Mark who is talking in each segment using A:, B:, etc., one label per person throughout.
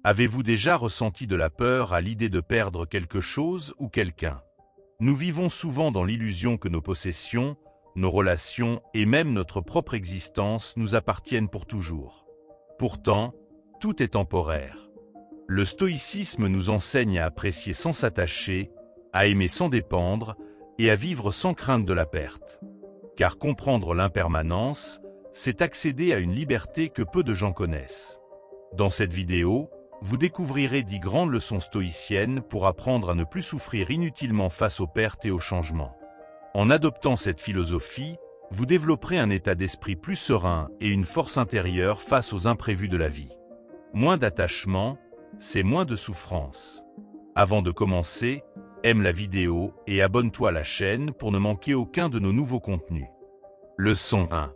A: Avez-vous déjà ressenti de la peur à l'idée de perdre quelque chose ou quelqu'un? Nous vivons souvent dans l'illusion que nos possessions, nos relations et même notre propre existence nous appartiennent pour toujours. Pourtant, tout est temporaire. Le stoïcisme nous enseigne à apprécier sans s'attacher, à aimer sans dépendre et à vivre sans crainte de la perte. Car comprendre l'impermanence, c'est accéder à une liberté que peu de gens connaissent. Dans cette vidéo, vous découvrirez 10 grandes leçons stoïciennes pour apprendre à ne plus souffrir inutilement face aux pertes et aux changements. En adoptant cette philosophie, vous développerez un état d'esprit plus serein et une force intérieure face aux imprévus de la vie. Moins d'attachement, c'est moins de souffrance. Avant de commencer, aime la vidéo et abonne-toi à la chaîne pour ne manquer aucun de nos nouveaux contenus. Leçon 1.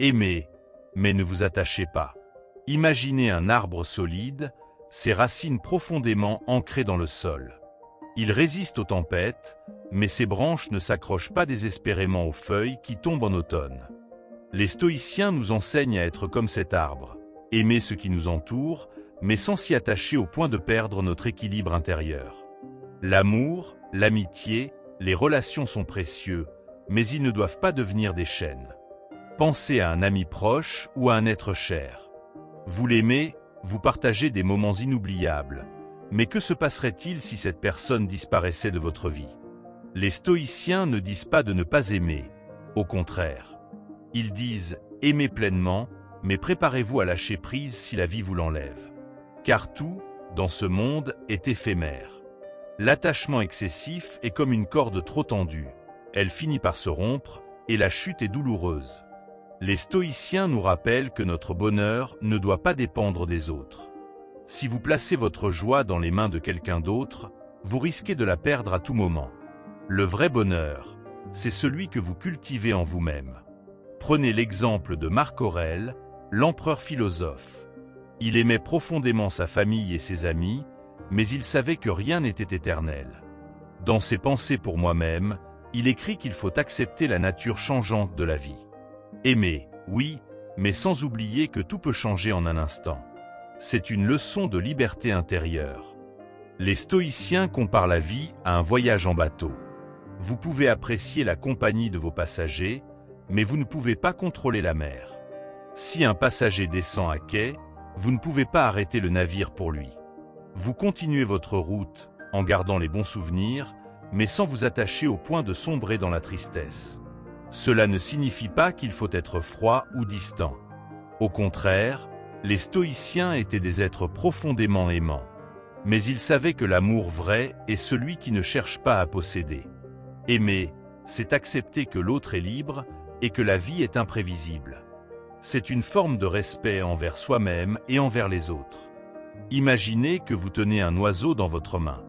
A: Aimez, mais ne vous attachez pas. Imaginez un arbre solide, ses racines profondément ancrées dans le sol. Il résiste aux tempêtes, mais ses branches ne s'accrochent pas désespérément aux feuilles qui tombent en automne. Les stoïciens nous enseignent à être comme cet arbre, aimer ce qui nous entoure, mais sans s'y attacher au point de perdre notre équilibre intérieur. L'amour, l'amitié, les relations sont précieux, mais ils ne doivent pas devenir des chaînes. Pensez à un ami proche ou à un être cher. Vous l'aimez, vous partagez des moments inoubliables, mais que se passerait-il si cette personne disparaissait de votre vie? Les stoïciens ne disent pas de ne pas aimer, au contraire. Ils disent « aimez pleinement, mais préparez-vous à lâcher prise si la vie vous l'enlève. » Car tout, dans ce monde, est éphémère. L'attachement excessif est comme une corde trop tendue. Elle finit par se rompre, et la chute est douloureuse. Les stoïciens nous rappellent que notre bonheur ne doit pas dépendre des autres. Si vous placez votre joie dans les mains de quelqu'un d'autre, vous risquez de la perdre à tout moment. Le vrai bonheur, c'est celui que vous cultivez en vous-même. Prenez l'exemple de Marc Aurèle, l'empereur philosophe. Il aimait profondément sa famille et ses amis, mais il savait que rien n'était éternel. Dans ses pensées pour moi-même, il écrit qu'il faut accepter la nature changeante de la vie. Aimer, oui, mais sans oublier que tout peut changer en un instant. C'est une leçon de liberté intérieure. Les stoïciens comparent la vie à un voyage en bateau. Vous pouvez apprécier la compagnie de vos passagers, mais vous ne pouvez pas contrôler la mer. Si un passager descend à quai, vous ne pouvez pas arrêter le navire pour lui. Vous continuez votre route en gardant les bons souvenirs, mais sans vous attacher au point de sombrer dans la tristesse. Cela ne signifie pas qu'il faut être froid ou distant. Au contraire, les stoïciens étaient des êtres profondément aimants. Mais ils savaient que l'amour vrai est celui qui ne cherche pas à posséder. Aimer, c'est accepter que l'autre est libre et que la vie est imprévisible. C'est une forme de respect envers soi-même et envers les autres. Imaginez que vous tenez un oiseau dans votre main.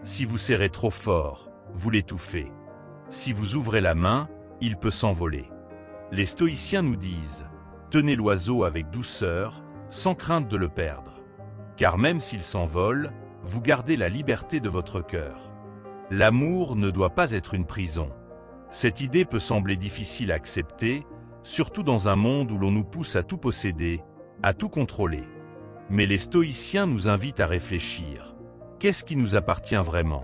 A: Si vous serrez trop fort, vous l'étouffez. Si vous ouvrez la main, il peut s'envoler. Les stoïciens nous disent « Tenez l'oiseau avec douceur, sans crainte de le perdre. Car même s'il s'envole, vous gardez la liberté de votre cœur. » L'amour ne doit pas être une prison. Cette idée peut sembler difficile à accepter, surtout dans un monde où l'on nous pousse à tout posséder, à tout contrôler. Mais les stoïciens nous invitent à réfléchir. Qu'est-ce qui nous appartient vraiment?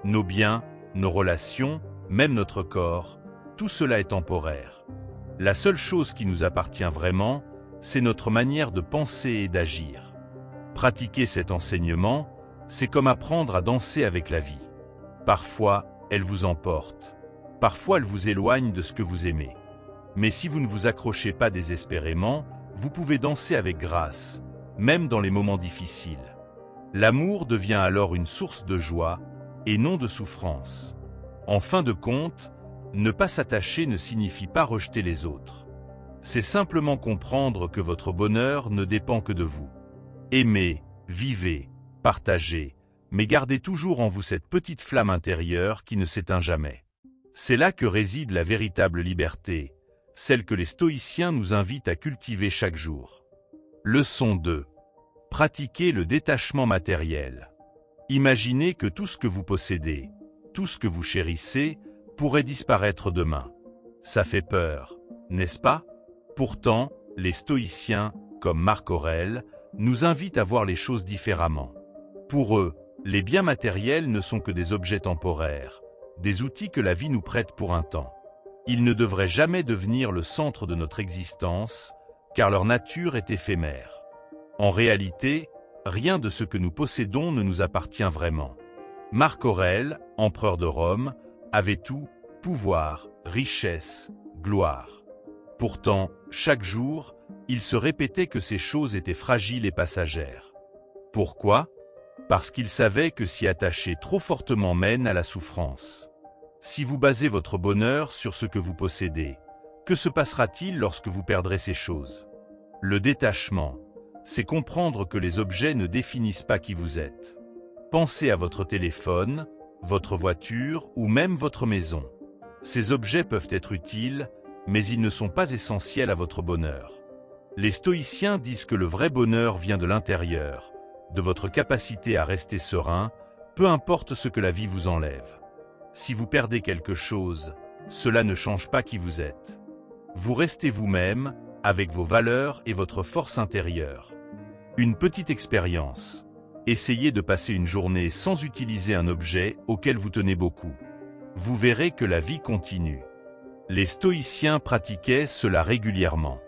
A: Nos biens, nos relations, même notre corps, tout cela est temporaire. La seule chose qui nous appartient vraiment, c'est notre manière de penser et d'agir. Pratiquer cet enseignement, c'est comme apprendre à danser avec la vie. Parfois, elle vous emporte. Parfois, elle vous éloigne de ce que vous aimez. Mais si vous ne vous accrochez pas désespérément, vous pouvez danser avec grâce, même dans les moments difficiles. L'amour devient alors une source de joie et non de souffrance. En fin de compte, ne pas s'attacher ne signifie pas rejeter les autres. C'est simplement comprendre que votre bonheur ne dépend que de vous. Aimez, vivez, partagez, mais gardez toujours en vous cette petite flamme intérieure qui ne s'éteint jamais. C'est là que réside la véritable liberté, celle que les stoïciens nous invitent à cultiver chaque jour. Leçon 2. Pratiquez le détachement matériel. Imaginez que tout ce que vous possédez, tout ce que vous chérissez, pourrait disparaître demain. Ça fait peur, n'est-ce pas? Pourtant, les stoïciens, comme Marc Aurèle, nous invitent à voir les choses différemment. Pour eux, les biens matériels ne sont que des objets temporaires, des outils que la vie nous prête pour un temps. Ils ne devraient jamais devenir le centre de notre existence, car leur nature est éphémère. En réalité, rien de ce que nous possédons ne nous appartient vraiment. Marc Aurèle, empereur de Rome, avait tout, pouvoir, richesse, gloire. Pourtant, chaque jour, il se répétait que ces choses étaient fragiles et passagères. Pourquoi ? Parce qu'il savait que s'y attacher trop fortement mène à la souffrance. Si vous basez votre bonheur sur ce que vous possédez, que se passera-t-il lorsque vous perdrez ces choses ? Le détachement, c'est comprendre que les objets ne définissent pas qui vous êtes. Pensez à votre téléphone, votre voiture ou même votre maison. Ces objets peuvent être utiles, mais ils ne sont pas essentiels à votre bonheur. Les stoïciens disent que le vrai bonheur vient de l'intérieur, de votre capacité à rester serein, peu importe ce que la vie vous enlève. Si vous perdez quelque chose, cela ne change pas qui vous êtes. Vous restez vous-même, avec vos valeurs et votre force intérieure. Une petite expérience. Essayez de passer une journée sans utiliser un objet auquel vous tenez beaucoup. Vous verrez que la vie continue. Les stoïciens pratiquaient cela régulièrement.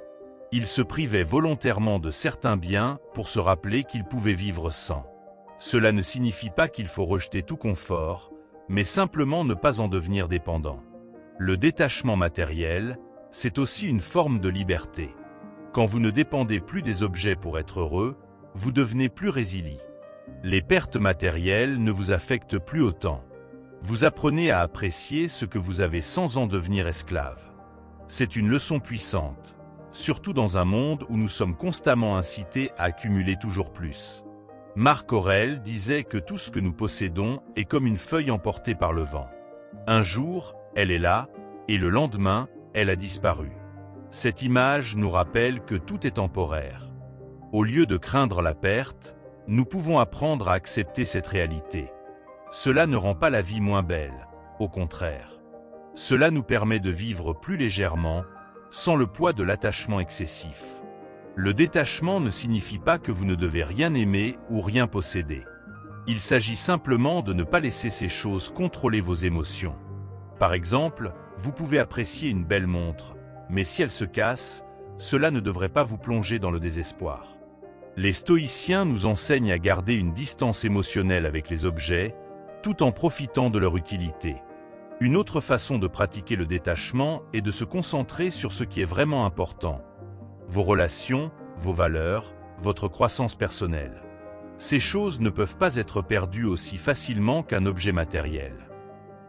A: Ils se privaient volontairement de certains biens pour se rappeler qu'ils pouvaient vivre sans. Cela ne signifie pas qu'il faut rejeter tout confort, mais simplement ne pas en devenir dépendant. Le détachement matériel, c'est aussi une forme de liberté. Quand vous ne dépendez plus des objets pour être heureux, vous devenez plus résilient. Les pertes matérielles ne vous affectent plus autant. Vous apprenez à apprécier ce que vous avez sans en devenir esclave. C'est une leçon puissante, surtout dans un monde où nous sommes constamment incités à accumuler toujours plus. Marc Aurèle disait que tout ce que nous possédons est comme une feuille emportée par le vent. Un jour, elle est là, et le lendemain, elle a disparu. Cette image nous rappelle que tout est temporaire. Au lieu de craindre la perte, nous pouvons apprendre à accepter cette réalité. Cela ne rend pas la vie moins belle, au contraire. Cela nous permet de vivre plus légèrement, sans le poids de l'attachement excessif. Le détachement ne signifie pas que vous ne devez rien aimer ou rien posséder. Il s'agit simplement de ne pas laisser ces choses contrôler vos émotions. Par exemple, vous pouvez apprécier une belle montre, mais si elle se casse, cela ne devrait pas vous plonger dans le désespoir. Les stoïciens nous enseignent à garder une distance émotionnelle avec les objets, tout en profitant de leur utilité. Une autre façon de pratiquer le détachement est de se concentrer sur ce qui est vraiment important. Vos relations, vos valeurs, votre croissance personnelle. Ces choses ne peuvent pas être perdues aussi facilement qu'un objet matériel.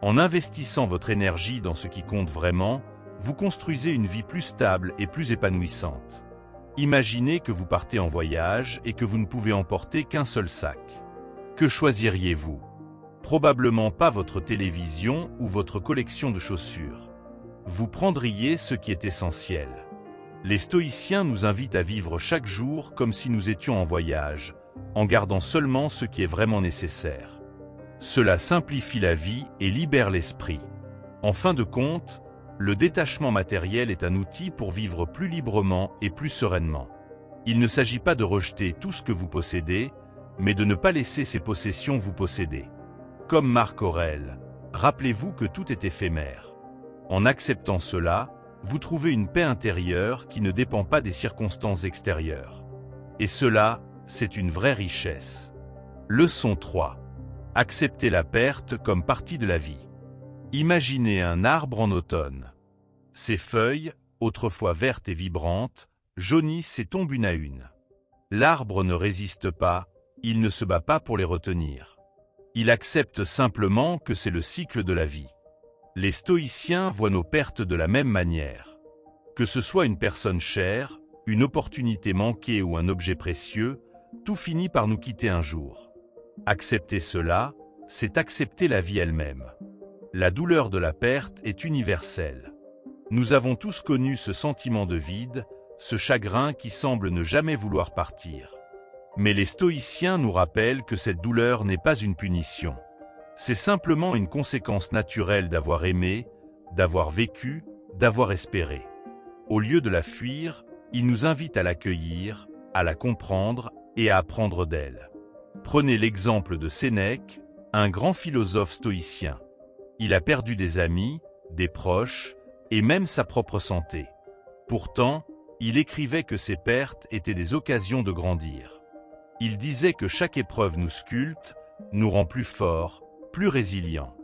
A: En investissant votre énergie dans ce qui compte vraiment, vous construisez une vie plus stable et plus épanouissante. Imaginez que vous partez en voyage et que vous ne pouvez emporter qu'un seul sac. Que choisiriez-vous ? Probablement pas votre télévision ou votre collection de chaussures. Vous prendriez ce qui est essentiel. Les stoïciens nous invitent à vivre chaque jour comme si nous étions en voyage, en gardant seulement ce qui est vraiment nécessaire. Cela simplifie la vie et libère l'esprit. En fin de compte, le détachement matériel est un outil pour vivre plus librement et plus sereinement. Il ne s'agit pas de rejeter tout ce que vous possédez, mais de ne pas laisser ces possessions vous posséder. Comme Marc Aurèle, rappelez-vous que tout est éphémère. En acceptant cela, vous trouvez une paix intérieure qui ne dépend pas des circonstances extérieures. Et cela, c'est une vraie richesse. Leçon 3. Acceptez la perte comme partie de la vie. Imaginez un arbre en automne. Ses feuilles, autrefois vertes et vibrantes, jaunissent et tombent une à une. L'arbre ne résiste pas, il ne se bat pas pour les retenir. Il accepte simplement que c'est le cycle de la vie. Les stoïciens voient nos pertes de la même manière. Que ce soit une personne chère, une opportunité manquée ou un objet précieux, tout finit par nous quitter un jour. Accepter cela, c'est accepter la vie elle-même. La douleur de la perte est universelle. Nous avons tous connu ce sentiment de vide, ce chagrin qui semble ne jamais vouloir partir. Mais les stoïciens nous rappellent que cette douleur n'est pas une punition. C'est simplement une conséquence naturelle d'avoir aimé, d'avoir vécu, d'avoir espéré. Au lieu de la fuir, ils nous invitent à l'accueillir, à la comprendre, et à apprendre d'elle. Prenez l'exemple de Sénèque, un grand philosophe stoïcien. Il a perdu des amis, des proches, et même sa propre santé. Pourtant, il écrivait que ces pertes étaient des occasions de grandir. Il disait que chaque épreuve nous sculpte, nous rend plus forts, plus résilients.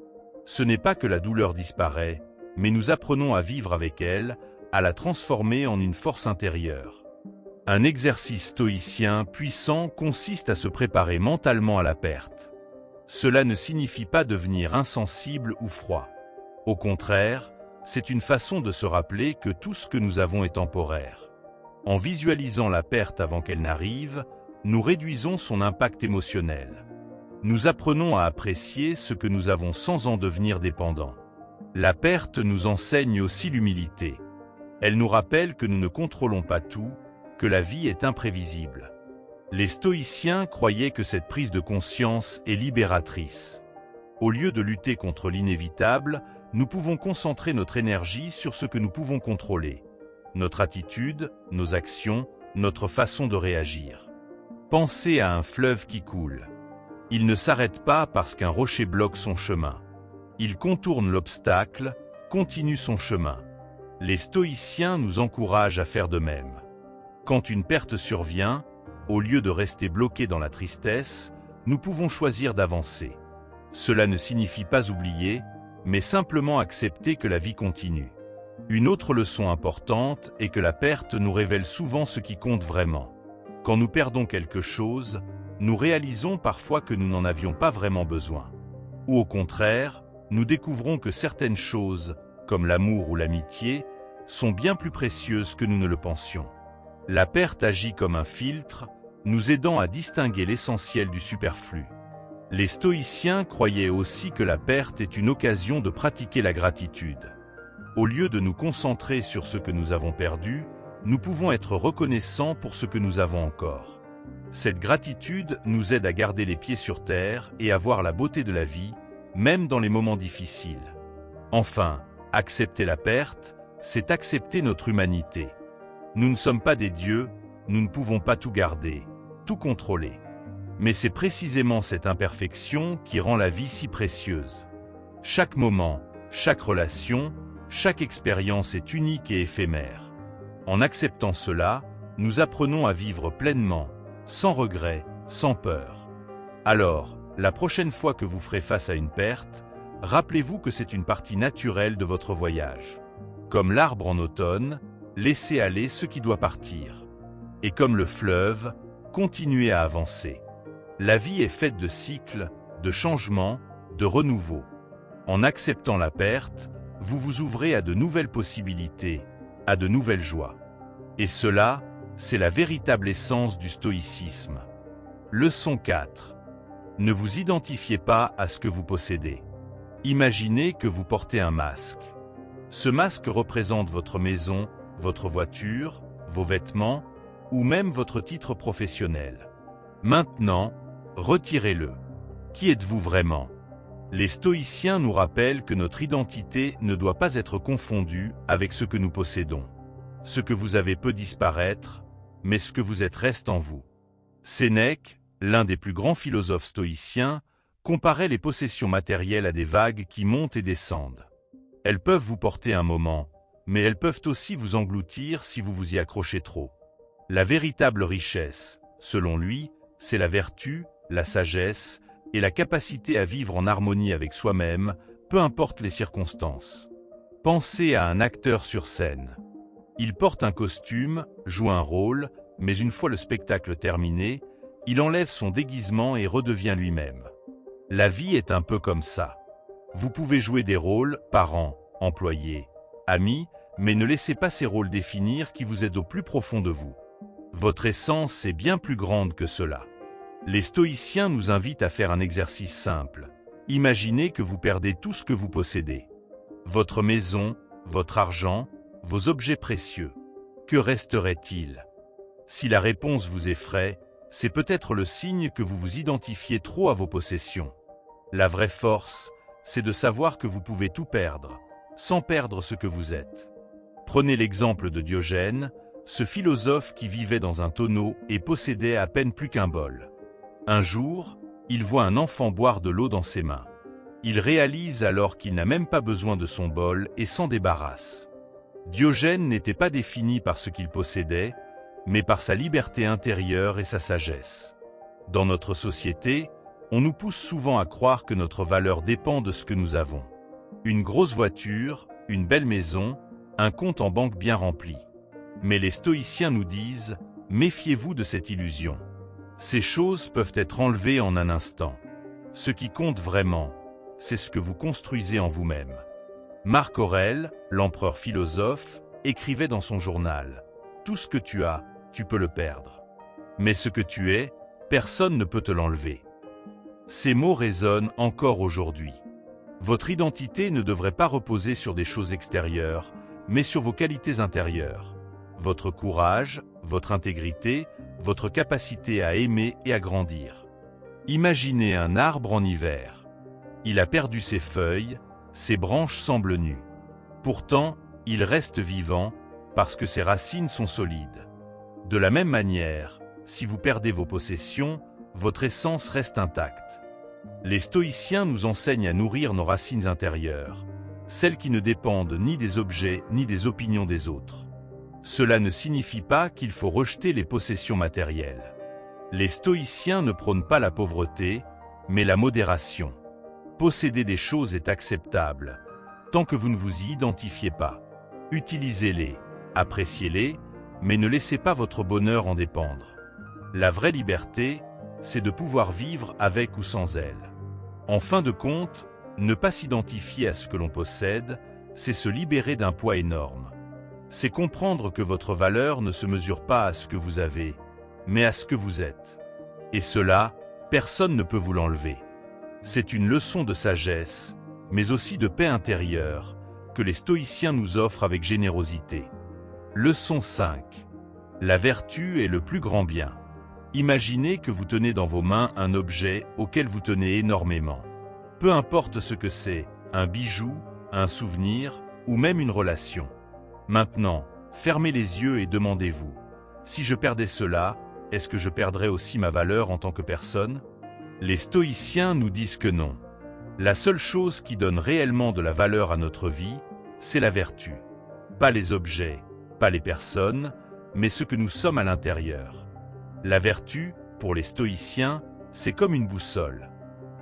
A: Ce n'est pas que la douleur disparaît, mais nous apprenons à vivre avec elle, à la transformer en une force intérieure. Un exercice stoïcien puissant consiste à se préparer mentalement à la perte. Cela ne signifie pas devenir insensible ou froid. Au contraire, c'est une façon de se rappeler que tout ce que nous avons est temporaire. En visualisant la perte avant qu'elle n'arrive, nous réduisons son impact émotionnel. Nous apprenons à apprécier ce que nous avons sans en devenir dépendants. La perte nous enseigne aussi l'humilité. Elle nous rappelle que nous ne contrôlons pas tout, que la vie est imprévisible. Les stoïciens croyaient que cette prise de conscience est libératrice. Au lieu de lutter contre l'inévitable, nous pouvons concentrer notre énergie sur ce que nous pouvons contrôler. Notre attitude, nos actions, notre façon de réagir. Pensez à un fleuve qui coule. Il ne s'arrête pas parce qu'un rocher bloque son chemin. Il contourne l'obstacle, continue son chemin. Les stoïciens nous encouragent à faire de même. Quand une perte survient, au lieu de rester bloqués dans la tristesse, nous pouvons choisir d'avancer. Cela ne signifie pas oublier, mais simplement accepter que la vie continue. Une autre leçon importante est que la perte nous révèle souvent ce qui compte vraiment. Quand nous perdons quelque chose, nous réalisons parfois que nous n'en avions pas vraiment besoin. Ou au contraire, nous découvrons que certaines choses, comme l'amour ou l'amitié, sont bien plus précieuses que nous ne le pensions. La perte agit comme un filtre, nous aidant à distinguer l'essentiel du superflu. Les stoïciens croyaient aussi que la perte est une occasion de pratiquer la gratitude. Au lieu de nous concentrer sur ce que nous avons perdu, nous pouvons être reconnaissants pour ce que nous avons encore. Cette gratitude nous aide à garder les pieds sur terre et à voir la beauté de la vie, même dans les moments difficiles. Enfin, accepter la perte, c'est accepter notre humanité. Nous ne sommes pas des dieux, nous ne pouvons pas tout garder, tout contrôler. Mais c'est précisément cette imperfection qui rend la vie si précieuse. Chaque moment, chaque relation, chaque expérience est unique et éphémère. En acceptant cela, nous apprenons à vivre pleinement, sans regret, sans peur. Alors, la prochaine fois que vous ferez face à une perte, rappelez-vous que c'est une partie naturelle de votre voyage. Comme l'arbre en automne, laissez aller ce qui doit partir. Et comme le fleuve, continuez à avancer. La vie est faite de cycles, de changements, de renouveau. En acceptant la perte, vous vous ouvrez à de nouvelles possibilités, à de nouvelles joies. Et cela, c'est la véritable essence du stoïcisme. Leçon 4. Ne vous identifiez pas à ce que vous possédez. Imaginez que vous portez un masque. Ce masque représente votre maison, votre voiture, vos vêtements, ou même votre titre professionnel. Maintenant, retirez-le. Qui êtes-vous vraiment? Les stoïciens nous rappellent que notre identité ne doit pas être confondue avec ce que nous possédons. Ce que vous avez peut disparaître, mais ce que vous êtes reste en vous. Sénèque, l'un des plus grands philosophes stoïciens, comparait les possessions matérielles à des vagues qui montent et descendent. Elles peuvent vous porter un moment, mais elles peuvent aussi vous engloutir si vous vous y accrochez trop. La véritable richesse, selon lui, c'est la vertu, la sagesse et la capacité à vivre en harmonie avec soi-même, peu importe les circonstances. Pensez à un acteur sur scène. Il porte un costume, joue un rôle, mais une fois le spectacle terminé, il enlève son déguisement et redevient lui-même. La vie est un peu comme ça. Vous pouvez jouer des rôles, parents, employés, amis, mais ne laissez pas ces rôles définir qui vous aident au plus profond de vous. Votre essence est bien plus grande que cela. Les stoïciens nous invitent à faire un exercice simple. Imaginez que vous perdez tout ce que vous possédez. Votre maison, votre argent, vos objets précieux. Que resterait-il? Si la réponse vous effraie, c'est peut-être le signe que vous vous identifiez trop à vos possessions. La vraie force, c'est de savoir que vous pouvez tout perdre, sans perdre ce que vous êtes. Prenez l'exemple de Diogène, ce philosophe qui vivait dans un tonneau et possédait à peine plus qu'un bol. Un jour, il voit un enfant boire de l'eau dans ses mains. Il réalise alors qu'il n'a même pas besoin de son bol et s'en débarrasse. Diogène n'était pas défini par ce qu'il possédait, mais par sa liberté intérieure et sa sagesse. Dans notre société, on nous pousse souvent à croire que notre valeur dépend de ce que nous avons. Une grosse voiture, une belle maison, un compte en banque bien rempli. Mais les stoïciens nous disent, méfiez-vous de cette illusion. Ces choses peuvent être enlevées en un instant. Ce qui compte vraiment, c'est ce que vous construisez en vous-même. Marc Aurèle, l'empereur philosophe, écrivait dans son journal « Tout ce que tu as, tu peux le perdre. Mais ce que tu es, personne ne peut te l'enlever. » Ces mots résonnent encore aujourd'hui. Votre identité ne devrait pas reposer sur des choses extérieures, mais sur vos qualités intérieures. Votre courage, votre intégrité, votre capacité à aimer et à grandir. Imaginez un arbre en hiver. Il a perdu ses feuilles, ses branches semblent nues. Pourtant, il reste vivant parce que ses racines sont solides. De la même manière, si vous perdez vos possessions, votre essence reste intacte. Les stoïciens nous enseignent à nourrir nos racines intérieures, celles qui ne dépendent ni des objets ni des opinions des autres. Cela ne signifie pas qu'il faut rejeter les possessions matérielles. Les stoïciens ne prônent pas la pauvreté, mais la modération. Posséder des choses est acceptable, tant que vous ne vous y identifiez pas. Utilisez-les, appréciez-les, mais ne laissez pas votre bonheur en dépendre. La vraie liberté, c'est de pouvoir vivre avec ou sans elle. En fin de compte, ne pas s'identifier à ce que l'on possède, c'est se libérer d'un poids énorme. C'est comprendre que votre valeur ne se mesure pas à ce que vous avez, mais à ce que vous êtes. Et cela, personne ne peut vous l'enlever. C'est une leçon de sagesse, mais aussi de paix intérieure, que les stoïciens nous offrent avec générosité. Leçon 5. La vertu est le plus grand bien. Imaginez que vous tenez dans vos mains un objet auquel vous tenez énormément. Peu importe ce que c'est, un bijou, un souvenir ou même une relation. Maintenant, fermez les yeux et demandez-vous, si je perdais cela, est-ce que je perdrais aussi ma valeur en tant que personne? Les stoïciens nous disent que non. La seule chose qui donne réellement de la valeur à notre vie, c'est la vertu. Pas les objets, pas les personnes, mais ce que nous sommes à l'intérieur. La vertu, pour les stoïciens, c'est comme une boussole.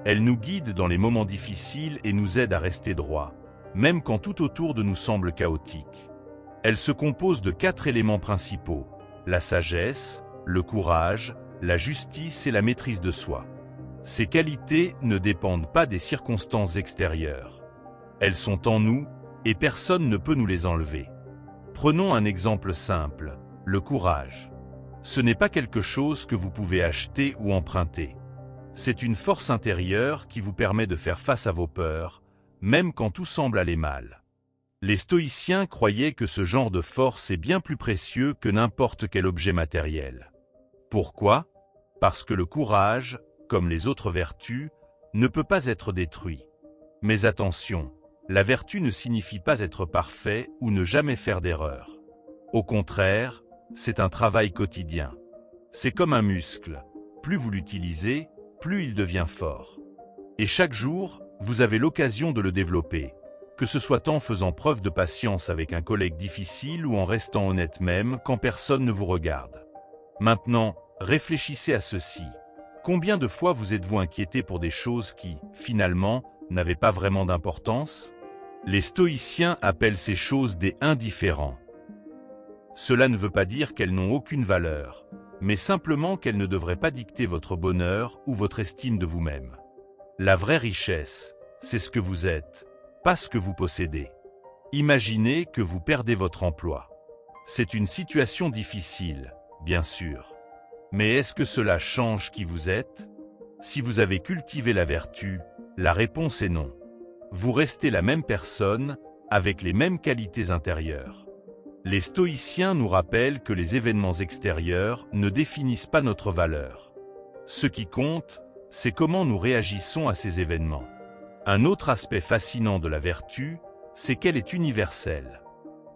A: Elle nous guide dans les moments difficiles et nous aide à rester droit, même quand tout autour de nous semble chaotique. Elle se compose de 4 éléments principaux, la sagesse, le courage, la justice et la maîtrise de soi. Ces qualités ne dépendent pas des circonstances extérieures. Elles sont en nous et personne ne peut nous les enlever. Prenons un exemple simple, le courage. Ce n'est pas quelque chose que vous pouvez acheter ou emprunter. C'est une force intérieure qui vous permet de faire face à vos peurs, même quand tout semble aller mal. Les stoïciens croyaient que ce genre de force est bien plus précieux que n'importe quel objet matériel. Pourquoi? Parce que le courage, comme les autres vertus, ne peut pas être détruit. Mais attention, la vertu ne signifie pas être parfait ou ne jamais faire d'erreur. Au contraire, c'est un travail quotidien. C'est comme un muscle, plus vous l'utilisez, plus il devient fort. Et chaque jour, vous avez l'occasion de le développer, que ce soit en faisant preuve de patience avec un collègue difficile ou en restant honnête même quand personne ne vous regarde. Maintenant, réfléchissez à ceci. Combien de fois vous êtes-vous inquiété pour des choses qui, finalement, n'avaient pas vraiment d'importance? Les stoïciens appellent ces choses des indifférents. Cela ne veut pas dire qu'elles n'ont aucune valeur, mais simplement qu'elles ne devraient pas dicter votre bonheur ou votre estime de vous-même. La vraie richesse, c'est ce que vous êtes, pas ce que vous possédez. Imaginez que vous perdez votre emploi. C'est une situation difficile, bien sûr. Mais est-ce que cela change qui vous êtes? Si vous avez cultivé la vertu, la réponse est non. Vous restez la même personne, avec les mêmes qualités intérieures. Les stoïciens nous rappellent que les événements extérieurs ne définissent pas notre valeur. Ce qui compte, c'est comment nous réagissons à ces événements. Un autre aspect fascinant de la vertu, c'est qu'elle est universelle.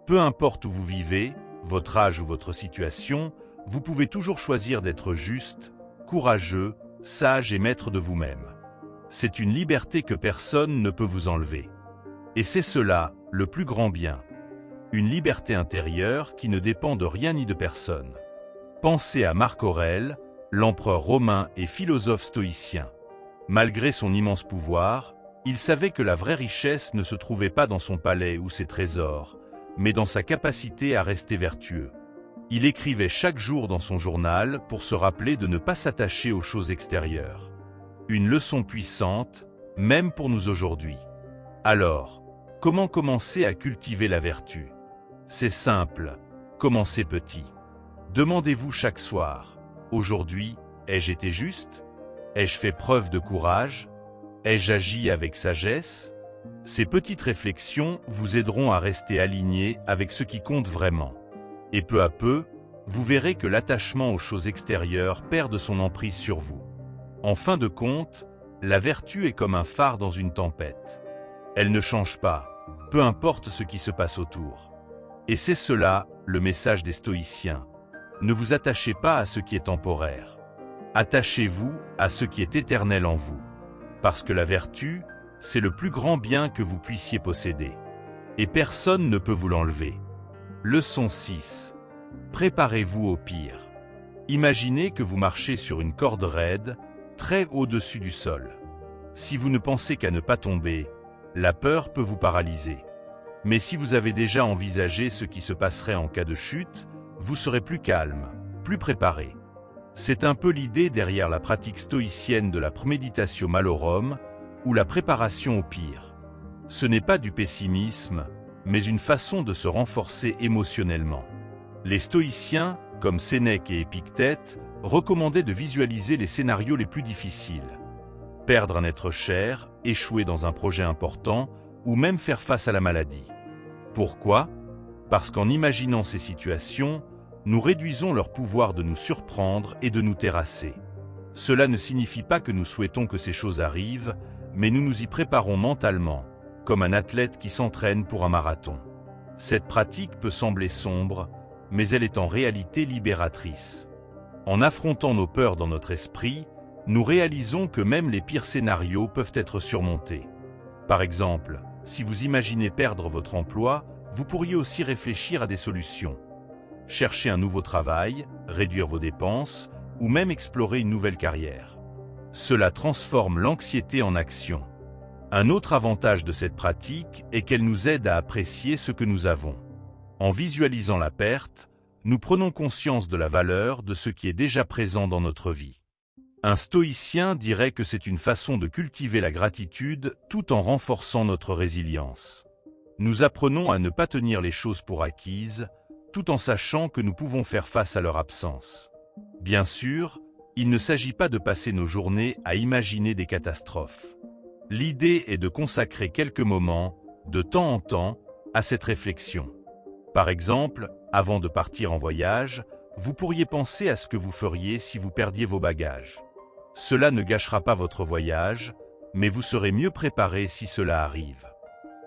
A: Peu importe où vous vivez, votre âge ou votre situation, vous pouvez toujours choisir d'être juste, courageux, sage et maître de vous-même. C'est une liberté que personne ne peut vous enlever. Et c'est cela, le plus grand bien. Une liberté intérieure qui ne dépend de rien ni de personne. Pensez à Marc Aurèle, l'empereur romain et philosophe stoïcien. Malgré son immense pouvoir, il savait que la vraie richesse ne se trouvait pas dans son palais ou ses trésors, mais dans sa capacité à rester vertueux. Il écrivait chaque jour dans son journal pour se rappeler de ne pas s'attacher aux choses extérieures. Une leçon puissante, même pour nous aujourd'hui. Alors, comment commencer à cultiver la vertu? C'est simple, commencez petit. Demandez-vous chaque soir, aujourd'hui, ai-je été juste? Ai-je fait preuve de courage? Ai-je agi avec sagesse? Ces petites réflexions vous aideront à rester alignés avec ce qui compte vraiment. Et peu à peu, vous verrez que l'attachement aux choses extérieures perd son emprise sur vous. En fin de compte, la vertu est comme un phare dans une tempête. Elle ne change pas, peu importe ce qui se passe autour. Et c'est cela, le message des stoïciens. Ne vous attachez pas à ce qui est temporaire. Attachez-vous à ce qui est éternel en vous. Parce que la vertu, c'est le plus grand bien que vous puissiez posséder. Et personne ne peut vous l'enlever. Leçon 6. Préparez-vous au pire. Imaginez que vous marchez sur une corde raide, très au-dessus du sol. Si vous ne pensez qu'à ne pas tomber, la peur peut vous paralyser. Mais si vous avez déjà envisagé ce qui se passerait en cas de chute, vous serez plus calme, plus préparé. C'est un peu l'idée derrière la pratique stoïcienne de la préméditatio malorum, ou la préparation au pire. Ce n'est pas du pessimisme, mais une façon de se renforcer émotionnellement. Les stoïciens, comme Sénèque et Épictète, recommandaient de visualiser les scénarios les plus difficiles. Perdre un être cher, échouer dans un projet important, ou même faire face à la maladie. Pourquoi? Parce qu'en imaginant ces situations, nous réduisons leur pouvoir de nous surprendre et de nous terrasser. Cela ne signifie pas que nous souhaitons que ces choses arrivent, mais nous nous y préparons mentalement, comme un athlète qui s'entraîne pour un marathon. Cette pratique peut sembler sombre, mais elle est en réalité libératrice. En affrontant nos peurs dans notre esprit, nous réalisons que même les pires scénarios peuvent être surmontés. Par exemple, si vous imaginez perdre votre emploi, vous pourriez aussi réfléchir à des solutions. Chercher un nouveau travail, réduire vos dépenses, ou même explorer une nouvelle carrière. Cela transforme l'anxiété en action. Un autre avantage de cette pratique est qu'elle nous aide à apprécier ce que nous avons. En visualisant la perte, nous prenons conscience de la valeur de ce qui est déjà présent dans notre vie. Un stoïcien dirait que c'est une façon de cultiver la gratitude tout en renforçant notre résilience. Nous apprenons à ne pas tenir les choses pour acquises, tout en sachant que nous pouvons faire face à leur absence. Bien sûr, il ne s'agit pas de passer nos journées à imaginer des catastrophes. L'idée est de consacrer quelques moments, de temps en temps, à cette réflexion. Par exemple, avant de partir en voyage, vous pourriez penser à ce que vous feriez si vous perdiez vos bagages. Cela ne gâchera pas votre voyage, mais vous serez mieux préparé si cela arrive.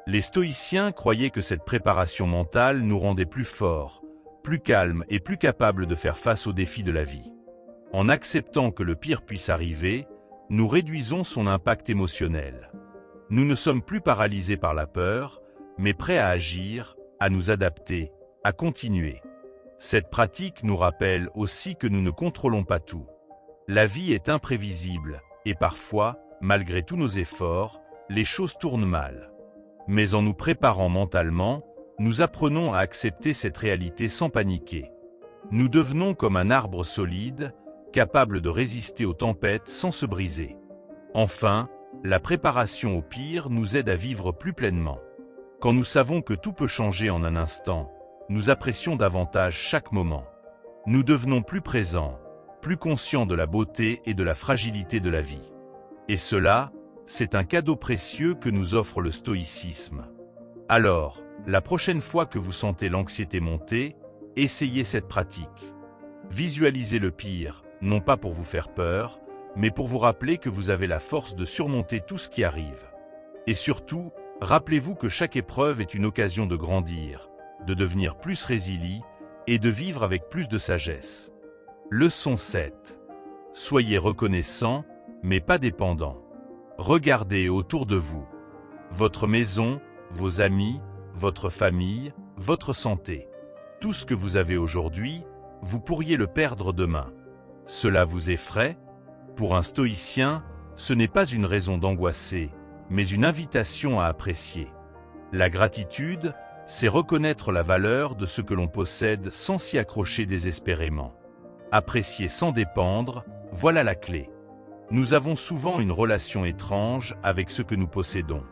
A: Les stoïciens croyaient que cette préparation mentale nous rendait plus forts, plus calmes et plus capables de faire face aux défis de la vie. En acceptant que le pire puisse arriver, nous réduisons son impact émotionnel. Nous ne sommes plus paralysés par la peur, mais prêts à agir, à nous adapter, à continuer. Cette pratique nous rappelle aussi que nous ne contrôlons pas tout. La vie est imprévisible, et parfois, malgré tous nos efforts, les choses tournent mal. Mais en nous préparant mentalement, nous apprenons à accepter cette réalité sans paniquer. Nous devenons comme un arbre solide, capable de résister aux tempêtes sans se briser. Enfin, la préparation au pire nous aide à vivre plus pleinement. Quand nous savons que tout peut changer en un instant, nous apprécions davantage chaque moment. Nous devenons plus présents, plus conscients de la beauté et de la fragilité de la vie. Et cela, c'est un cadeau précieux que nous offre le stoïcisme. Alors, la prochaine fois que vous sentez l'anxiété monter, essayez cette pratique. Visualisez le pire, non pas pour vous faire peur, mais pour vous rappeler que vous avez la force de surmonter tout ce qui arrive. Et surtout, rappelez-vous que chaque épreuve est une occasion de grandir, de devenir plus résilient et de vivre avec plus de sagesse. Leçon 7. Soyez reconnaissant, mais pas dépendant. Regardez autour de vous. Votre maison, vos amis, votre famille, votre santé. Tout ce que vous avez aujourd'hui, vous pourriez le perdre demain. Cela vous effraie? Pour un stoïcien, ce n'est pas une raison d'angoisser, mais une invitation à apprécier. La gratitude, c'est reconnaître la valeur de ce que l'on possède sans s'y accrocher désespérément. Apprécier sans dépendre, voilà la clé. Nous avons souvent une relation étrange avec ce que nous possédons.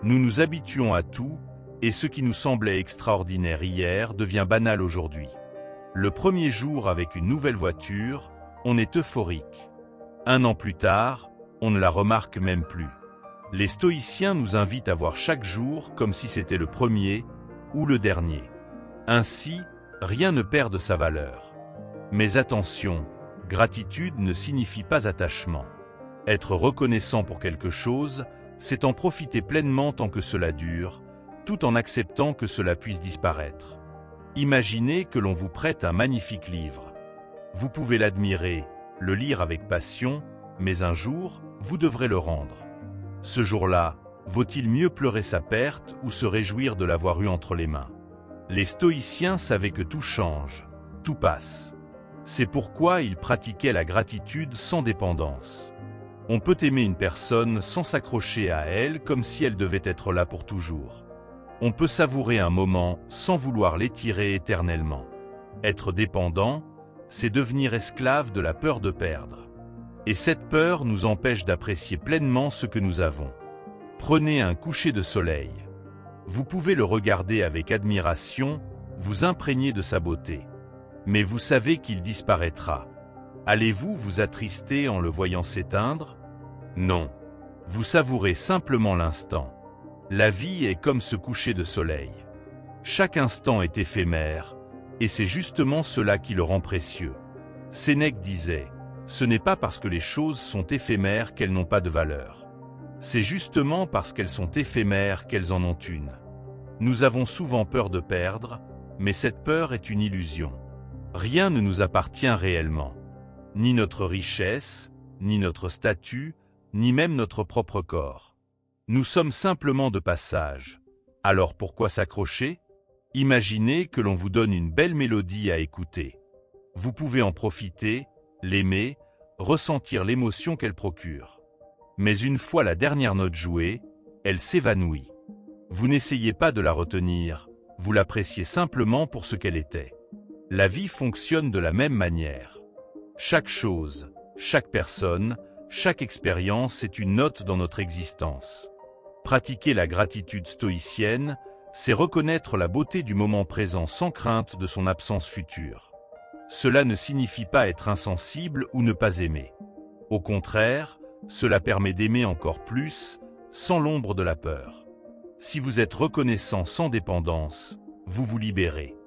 A: Nous nous habituons à tout, et ce qui nous semblait extraordinaire hier devient banal aujourd'hui. Le premier jour avec une nouvelle voiture, on est euphorique. 1 an plus tard, on ne la remarque même plus. Les stoïciens nous invitent à voir chaque jour comme si c'était le premier ou le dernier. Ainsi, rien ne perd de sa valeur. Mais attention, gratitude ne signifie pas attachement. Être reconnaissant pour quelque chose, c'est en profiter pleinement tant que cela dure, tout en acceptant que cela puisse disparaître. Imaginez que l'on vous prête un magnifique livre. Vous pouvez l'admirer, le lire avec passion, mais un jour, vous devrez le rendre. Ce jour-là, vaut-il mieux pleurer sa perte ou se réjouir de l'avoir eu entre les mains? Les stoïciens savaient que tout change, tout passe. C'est pourquoi ils pratiquaient la gratitude sans dépendance. On peut aimer une personne sans s'accrocher à elle comme si elle devait être là pour toujours. On peut savourer un moment sans vouloir l'étirer éternellement. Être dépendant, c'est devenir esclave de la peur de perdre. Et cette peur nous empêche d'apprécier pleinement ce que nous avons. Prenez un coucher de soleil. Vous pouvez le regarder avec admiration, vous imprégner de sa beauté. Mais vous savez qu'il disparaîtra. Allez-vous vous attrister en le voyant s'éteindre? Non. Vous savourez simplement l'instant. La vie est comme ce coucher de soleil. Chaque instant est éphémère, et c'est justement cela qui le rend précieux. Sénèque disait, « Ce n'est pas parce que les choses sont éphémères qu'elles n'ont pas de valeur. C'est justement parce qu'elles sont éphémères qu'elles en ont une. » Nous avons souvent peur de perdre, mais cette peur est une illusion. Rien ne nous appartient réellement. Ni notre richesse, ni notre statut, ni même notre propre corps. Nous sommes simplement de passage. Alors pourquoi s'accrocher? Imaginez que l'on vous donne une belle mélodie à écouter. Vous pouvez en profiter, l'aimer, ressentir l'émotion qu'elle procure. Mais une fois la dernière note jouée, elle s'évanouit. Vous n'essayez pas de la retenir, vous l'appréciez simplement pour ce qu'elle était. La vie fonctionne de la même manière. Chaque chose, chaque personne, chaque expérience est une note dans notre existence. Pratiquer la gratitude stoïcienne, c'est reconnaître la beauté du moment présent sans crainte de son absence future. Cela ne signifie pas être insensible ou ne pas aimer. Au contraire, cela permet d'aimer encore plus, sans l'ombre de la peur. Si vous êtes reconnaissant sans dépendance, vous vous libérez.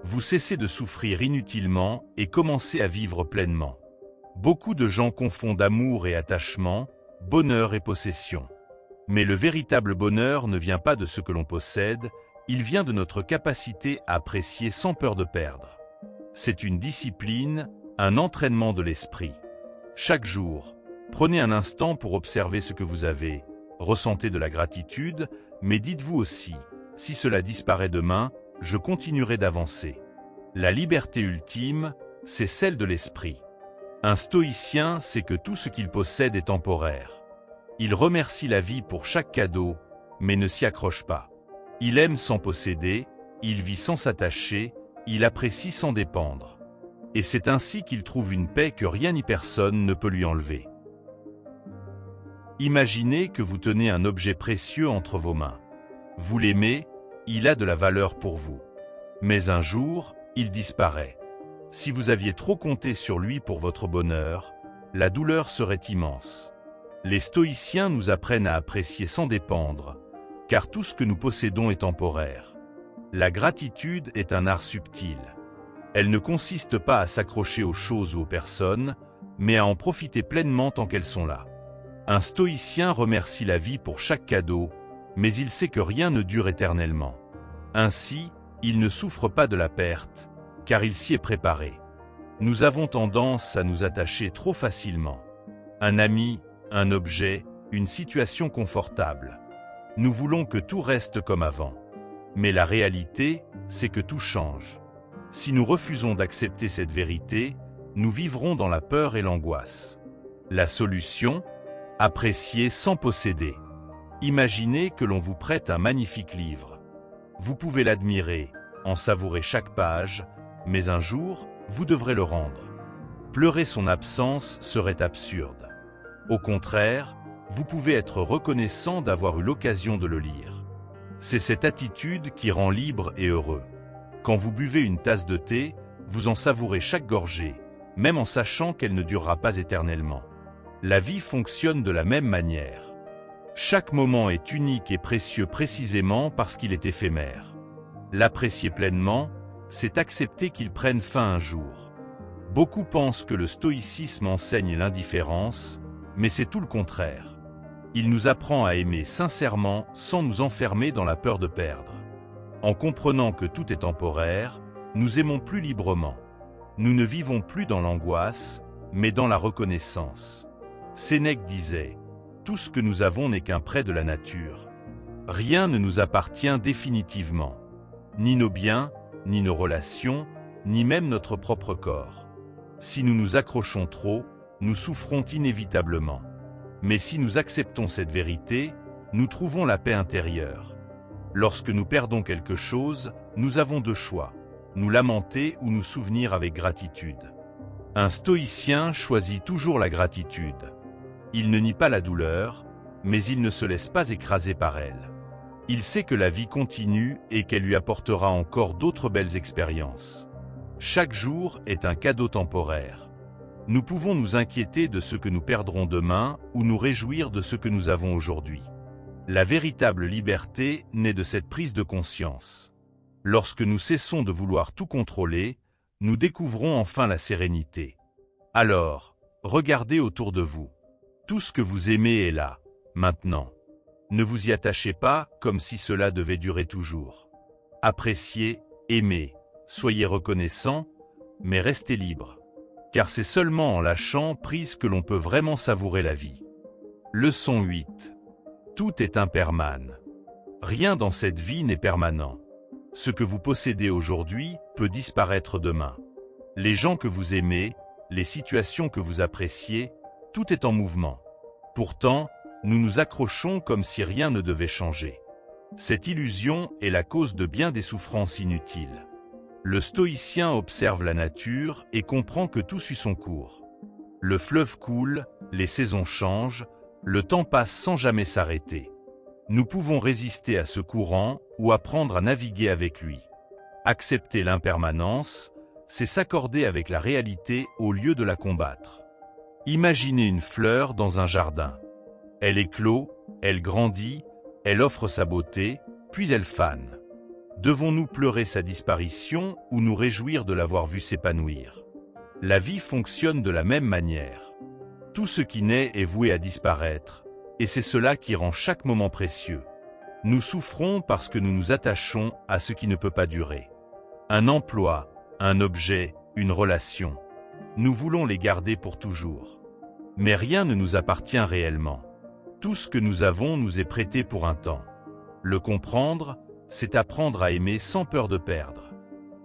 A: Vous cessez de souffrir inutilement et commencez à vivre pleinement. Beaucoup de gens confondent amour et attachement, bonheur et possession. Mais le véritable bonheur ne vient pas de ce que l'on possède, il vient de notre capacité à apprécier sans peur de perdre. C'est une discipline, un entraînement de l'esprit. Chaque jour, prenez un instant pour observer ce que vous avez, ressentez de la gratitude, mais dites-vous aussi, si cela disparaît demain, je continuerai d'avancer. La liberté ultime, c'est celle de l'esprit. Un stoïcien sait que tout ce qu'il possède est temporaire. Il remercie la vie pour chaque cadeau, mais ne s'y accroche pas. Il aime sans posséder, il vit sans s'attacher, il apprécie sans dépendre. Et c'est ainsi qu'il trouve une paix que rien ni personne ne peut lui enlever. Imaginez que vous tenez un objet précieux entre vos mains. Vous l'aimez, il a de la valeur pour vous. Mais un jour, il disparaît. Si vous aviez trop compté sur lui pour votre bonheur, la douleur serait immense. Les stoïciens nous apprennent à apprécier sans dépendre, car tout ce que nous possédons est temporaire. La gratitude est un art subtil. Elle ne consiste pas à s'accrocher aux choses ou aux personnes, mais à en profiter pleinement tant qu'elles sont là. Un stoïcien remercie la vie pour chaque cadeau, mais il sait que rien ne dure éternellement. Ainsi, il ne souffre pas de la perte, car il s'y est préparé. Nous avons tendance à nous attacher trop facilement. Un ami, un objet, une situation confortable. Nous voulons que tout reste comme avant. Mais la réalité, c'est que tout change. Si nous refusons d'accepter cette vérité, nous vivrons dans la peur et l'angoisse. La solution? Apprécier sans posséder. Imaginez que l'on vous prête un magnifique livre. Vous pouvez l'admirer, en savourer chaque page, mais un jour, vous devrez le rendre. Pleurer son absence serait absurde. Au contraire, vous pouvez être reconnaissant d'avoir eu l'occasion de le lire. C'est cette attitude qui rend libre et heureux. Quand vous buvez une tasse de thé, vous en savourez chaque gorgée, même en sachant qu'elle ne durera pas éternellement. La vie fonctionne de la même manière. Chaque moment est unique et précieux précisément parce qu'il est éphémère. L'apprécier pleinement, c'est accepter qu'il prenne fin un jour. Beaucoup pensent que le stoïcisme enseigne l'indifférence, mais c'est tout le contraire. Il nous apprend à aimer sincèrement sans nous enfermer dans la peur de perdre. En comprenant que tout est temporaire, nous aimons plus librement. Nous ne vivons plus dans l'angoisse, mais dans la reconnaissance. Sénèque disait « Tout ce que nous avons n'est qu'un prêt de la nature. Rien ne nous appartient définitivement. Ni nos biens, ni nos relations, ni même notre propre corps. Si nous nous accrochons trop, nous souffrons inévitablement. Mais si nous acceptons cette vérité, nous trouvons la paix intérieure. Lorsque nous perdons quelque chose, nous avons deux choix, nous lamenter ou nous souvenir avec gratitude. Un stoïcien choisit toujours la gratitude. Il ne nie pas la douleur, mais il ne se laisse pas écraser par elle. Il sait que la vie continue et qu'elle lui apportera encore d'autres belles expériences. Chaque jour est un cadeau temporaire. Nous pouvons nous inquiéter de ce que nous perdrons demain ou nous réjouir de ce que nous avons aujourd'hui. La véritable liberté naît de cette prise de conscience. Lorsque nous cessons de vouloir tout contrôler, nous découvrons enfin la sérénité. Alors, regardez autour de vous. Tout ce que vous aimez est là, maintenant. Ne vous y attachez pas comme si cela devait durer toujours. Appréciez, aimez, soyez reconnaissants, mais restez libres. Car c'est seulement en lâchant prise que l'on peut vraiment savourer la vie. Leçon 8. Tout est impermanent. Rien dans cette vie n'est permanent. Ce que vous possédez aujourd'hui peut disparaître demain. Les gens que vous aimez, les situations que vous appréciez, tout est en mouvement. Pourtant, nous nous accrochons comme si rien ne devait changer. Cette illusion est la cause de bien des souffrances inutiles. Le stoïcien observe la nature et comprend que tout suit son cours. Le fleuve coule, les saisons changent, le temps passe sans jamais s'arrêter. Nous pouvons résister à ce courant ou apprendre à naviguer avec lui. Accepter l'impermanence, c'est s'accorder avec la réalité au lieu de la combattre. Imaginez une fleur dans un jardin. Elle éclot, elle grandit, elle offre sa beauté, puis elle fane. Devons-nous pleurer sa disparition ou nous réjouir de l'avoir vue s'épanouir? La vie fonctionne de la même manière. Tout ce qui naît est voué à disparaître, et c'est cela qui rend chaque moment précieux. Nous souffrons parce que nous nous attachons à ce qui ne peut pas durer. Un emploi, un objet, une relation. Nous voulons les garder pour toujours. Mais rien ne nous appartient réellement. Tout ce que nous avons nous est prêté pour un temps. Le comprendre, c'est apprendre à aimer sans peur de perdre.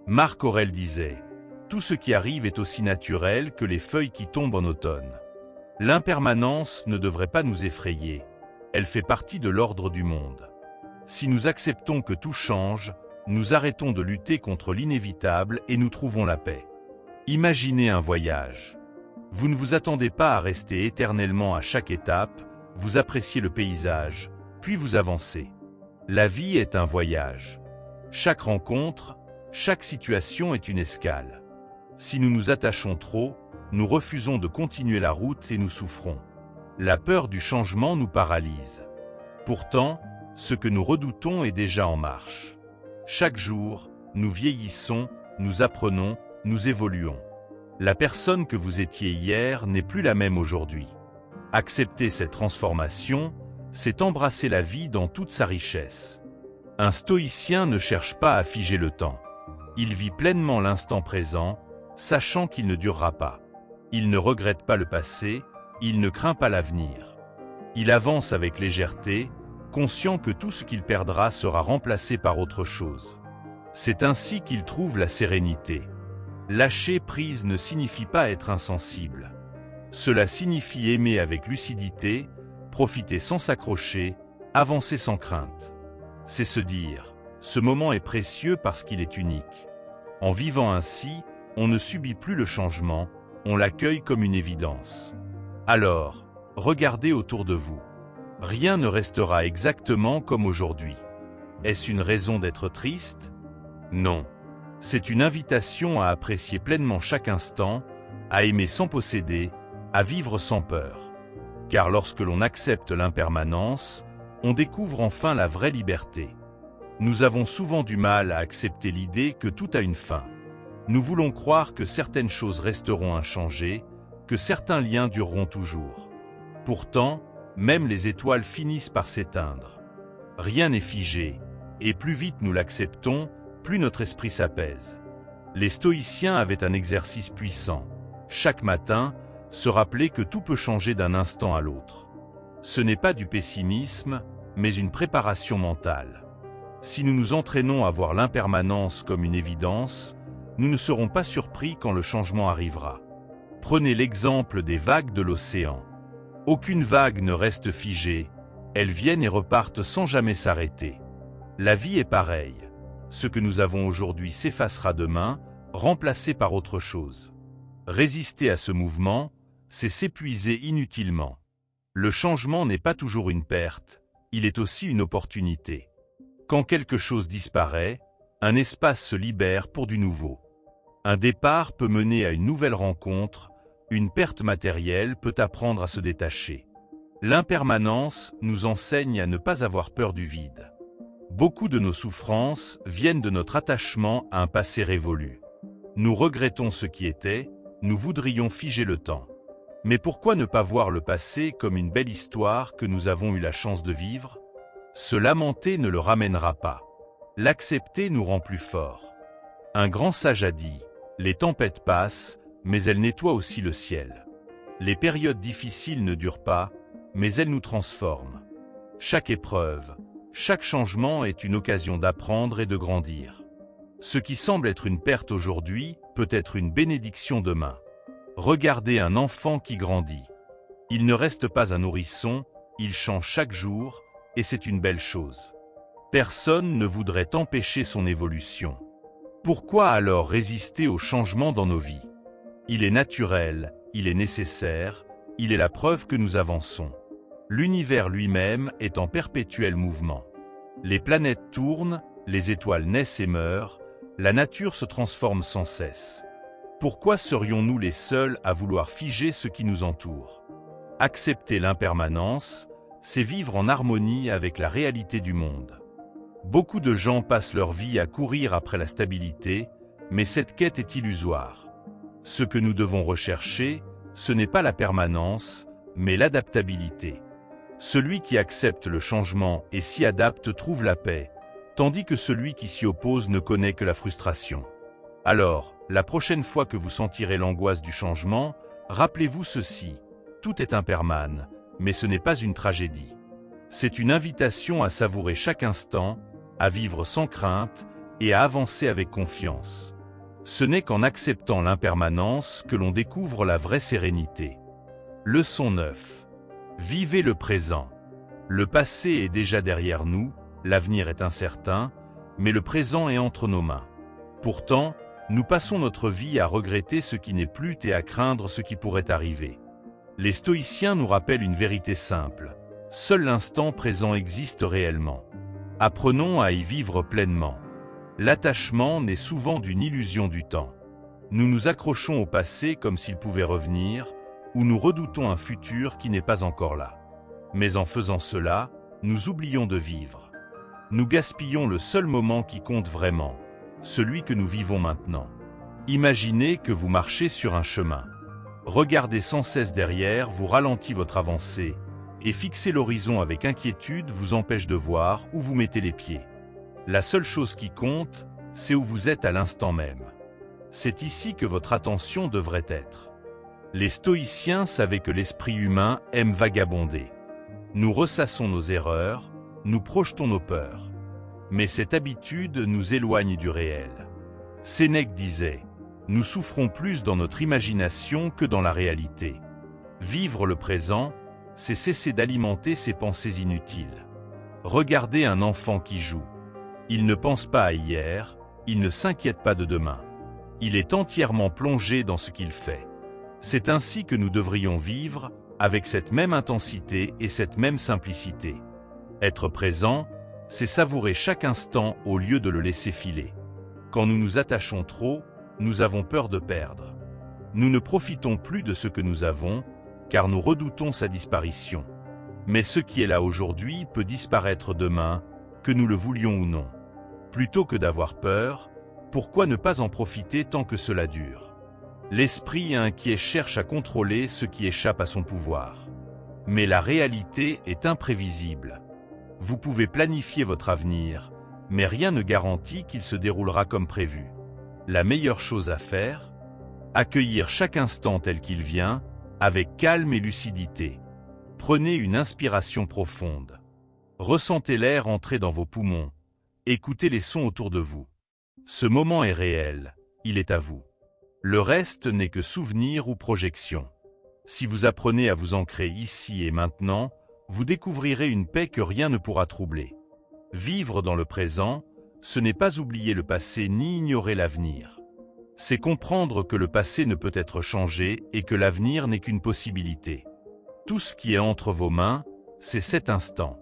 A: Marc Aurèle disait « Tout ce qui arrive est aussi naturel que les feuilles qui tombent en automne. » L'impermanence ne devrait pas nous effrayer. Elle fait partie de l'ordre du monde. Si nous acceptons que tout change, nous arrêtons de lutter contre l'inévitable et nous trouvons la paix. Imaginez un voyage. Vous ne vous attendez pas à rester éternellement à chaque étape, vous appréciez le paysage, puis vous avancez. La vie est un voyage. Chaque rencontre, chaque situation est une escale. Si nous nous attachons trop, nous refusons de continuer la route et nous souffrons. La peur du changement nous paralyse. Pourtant, ce que nous redoutons est déjà en marche. Chaque jour, nous vieillissons, nous apprenons, nous évoluons. La personne que vous étiez hier n'est plus la même aujourd'hui. Accepter cette transformation, c'est embrasser la vie dans toute sa richesse. Un stoïcien ne cherche pas à figer le temps. Il vit pleinement l'instant présent, sachant qu'il ne durera pas. Il ne regrette pas le passé, il ne craint pas l'avenir. Il avance avec légèreté, conscient que tout ce qu'il perdra sera remplacé par autre chose. C'est ainsi qu'il trouve la sérénité. Lâcher prise ne signifie pas être insensible. Cela signifie aimer avec lucidité, profiter sans s'accrocher, avancer sans crainte. C'est se dire, ce moment est précieux parce qu'il est unique. En vivant ainsi, on ne subit plus le changement, on l'accueille comme une évidence. Alors, regardez autour de vous. Rien ne restera exactement comme aujourd'hui. Est-ce une raison d'être triste? Non. C'est une invitation à apprécier pleinement chaque instant, à aimer sans posséder, à vivre sans peur. Car lorsque l'on accepte l'impermanence, on découvre enfin la vraie liberté. Nous avons souvent du mal à accepter l'idée que tout a une fin. Nous voulons croire que certaines choses resteront inchangées, que certains liens dureront toujours. Pourtant, même les étoiles finissent par s'éteindre. Rien n'est figé, et plus vite nous l'acceptons, plus notre esprit s'apaise. Les stoïciens avaient un exercice puissant. Chaque matin, se rappeler que tout peut changer d'un instant à l'autre. Ce n'est pas du pessimisme, mais une préparation mentale. Si nous nous entraînons à voir l'impermanence comme une évidence, nous ne serons pas surpris quand le changement arrivera. Prenez l'exemple des vagues de l'océan. Aucune vague ne reste figée, elles viennent et repartent sans jamais s'arrêter. La vie est pareille. Ce que nous avons aujourd'hui s'effacera demain, remplacé par autre chose. Résister à ce mouvement, c'est s'épuiser inutilement. Le changement n'est pas toujours une perte, il est aussi une opportunité. Quand quelque chose disparaît, un espace se libère pour du nouveau. Un départ peut mener à une nouvelle rencontre, une perte matérielle peut apprendre à se détacher. L'impermanence nous enseigne à ne pas avoir peur du vide. Beaucoup de nos souffrances viennent de notre attachement à un passé révolu. Nous regrettons ce qui était, nous voudrions figer le temps. Mais pourquoi ne pas voir le passé comme une belle histoire que nous avons eu la chance de vivre? Se lamenter ne le ramènera pas. L'accepter nous rend plus forts. Un grand sage a dit, « Les tempêtes passent, mais elles nettoient aussi le ciel. Les périodes difficiles ne durent pas, mais elles nous transforment. Chaque épreuve, chaque changement est une occasion d'apprendre et de grandir. Ce qui semble être une perte aujourd'hui peut être une bénédiction demain. Regardez un enfant qui grandit. Il ne reste pas un nourrisson, il change chaque jour, et c'est une belle chose. Personne ne voudrait empêcher son évolution. Pourquoi alors résister au changement dans nos vies? Il est naturel, il est nécessaire, il est la preuve que nous avançons. L'univers lui-même est en perpétuel mouvement. Les planètes tournent, les étoiles naissent et meurent, la nature se transforme sans cesse. Pourquoi serions-nous les seuls à vouloir figer ce qui nous entoure? Accepter l'impermanence, c'est vivre en harmonie avec la réalité du monde. Beaucoup de gens passent leur vie à courir après la stabilité, mais cette quête est illusoire. Ce que nous devons rechercher, ce n'est pas la permanence, mais l'adaptabilité. Celui qui accepte le changement et s'y adapte trouve la paix, tandis que celui qui s'y oppose ne connaît que la frustration. Alors, la prochaine fois que vous sentirez l'angoisse du changement, rappelez-vous ceci, tout est impermanent, mais ce n'est pas une tragédie. C'est une invitation à savourer chaque instant, à vivre sans crainte et à avancer avec confiance. Ce n'est qu'en acceptant l'impermanence que l'on découvre la vraie sérénité. Leçon 9. Vivez le présent. Le passé est déjà derrière nous, l'avenir est incertain, mais le présent est entre nos mains. Pourtant, nous passons notre vie à regretter ce qui n'est plus et à craindre ce qui pourrait arriver. Les stoïciens nous rappellent une vérité simple. Seul l'instant présent existe réellement. Apprenons à y vivre pleinement. L'attachement naît souvent d'une illusion du temps. Nous nous accrochons au passé comme s'il pouvait revenir, ou nous redoutons un futur qui n'est pas encore là. Mais en faisant cela, nous oublions de vivre. Nous gaspillons le seul moment qui compte vraiment, celui que nous vivons maintenant. Imaginez que vous marchez sur un chemin. Regarder sans cesse derrière vous ralentit votre avancée, et fixer l'horizon avec inquiétude vous empêche de voir où vous mettez les pieds. La seule chose qui compte, c'est où vous êtes à l'instant même. C'est ici que votre attention devrait être. Les stoïciens savaient que l'esprit humain aime vagabonder. Nous ressassons nos erreurs, nous projetons nos peurs. Mais cette habitude nous éloigne du réel. Sénèque disait « Nous souffrons plus dans notre imagination que dans la réalité ». Vivre le présent, c'est cesser d'alimenter ces pensées inutiles. Regardez un enfant qui joue. Il ne pense pas à hier, il ne s'inquiète pas de demain. Il est entièrement plongé dans ce qu'il fait. C'est ainsi que nous devrions vivre, avec cette même intensité et cette même simplicité. Être présent, c'est savourer chaque instant au lieu de le laisser filer. Quand nous nous attachons trop, nous avons peur de perdre. Nous ne profitons plus de ce que nous avons, car nous redoutons sa disparition. Mais ce qui est là aujourd'hui peut disparaître demain, que nous le voulions ou non. Plutôt que d'avoir peur, pourquoi ne pas en profiter tant que cela dure? L'esprit inquiet cherche à contrôler ce qui échappe à son pouvoir. Mais la réalité est imprévisible. Vous pouvez planifier votre avenir, mais rien ne garantit qu'il se déroulera comme prévu. La meilleure chose à faire? Accueillir chaque instant tel qu'il vient, avec calme et lucidité. Prenez une inspiration profonde. Ressentez l'air entrer dans vos poumons. Écoutez les sons autour de vous. Ce moment est réel, il est à vous. Le reste n'est que souvenir ou projection. Si vous apprenez à vous ancrer ici et maintenant, vous découvrirez une paix que rien ne pourra troubler. Vivre dans le présent, ce n'est pas oublier le passé ni ignorer l'avenir. C'est comprendre que le passé ne peut être changé et que l'avenir n'est qu'une possibilité. Tout ce qui est entre vos mains, c'est cet instant.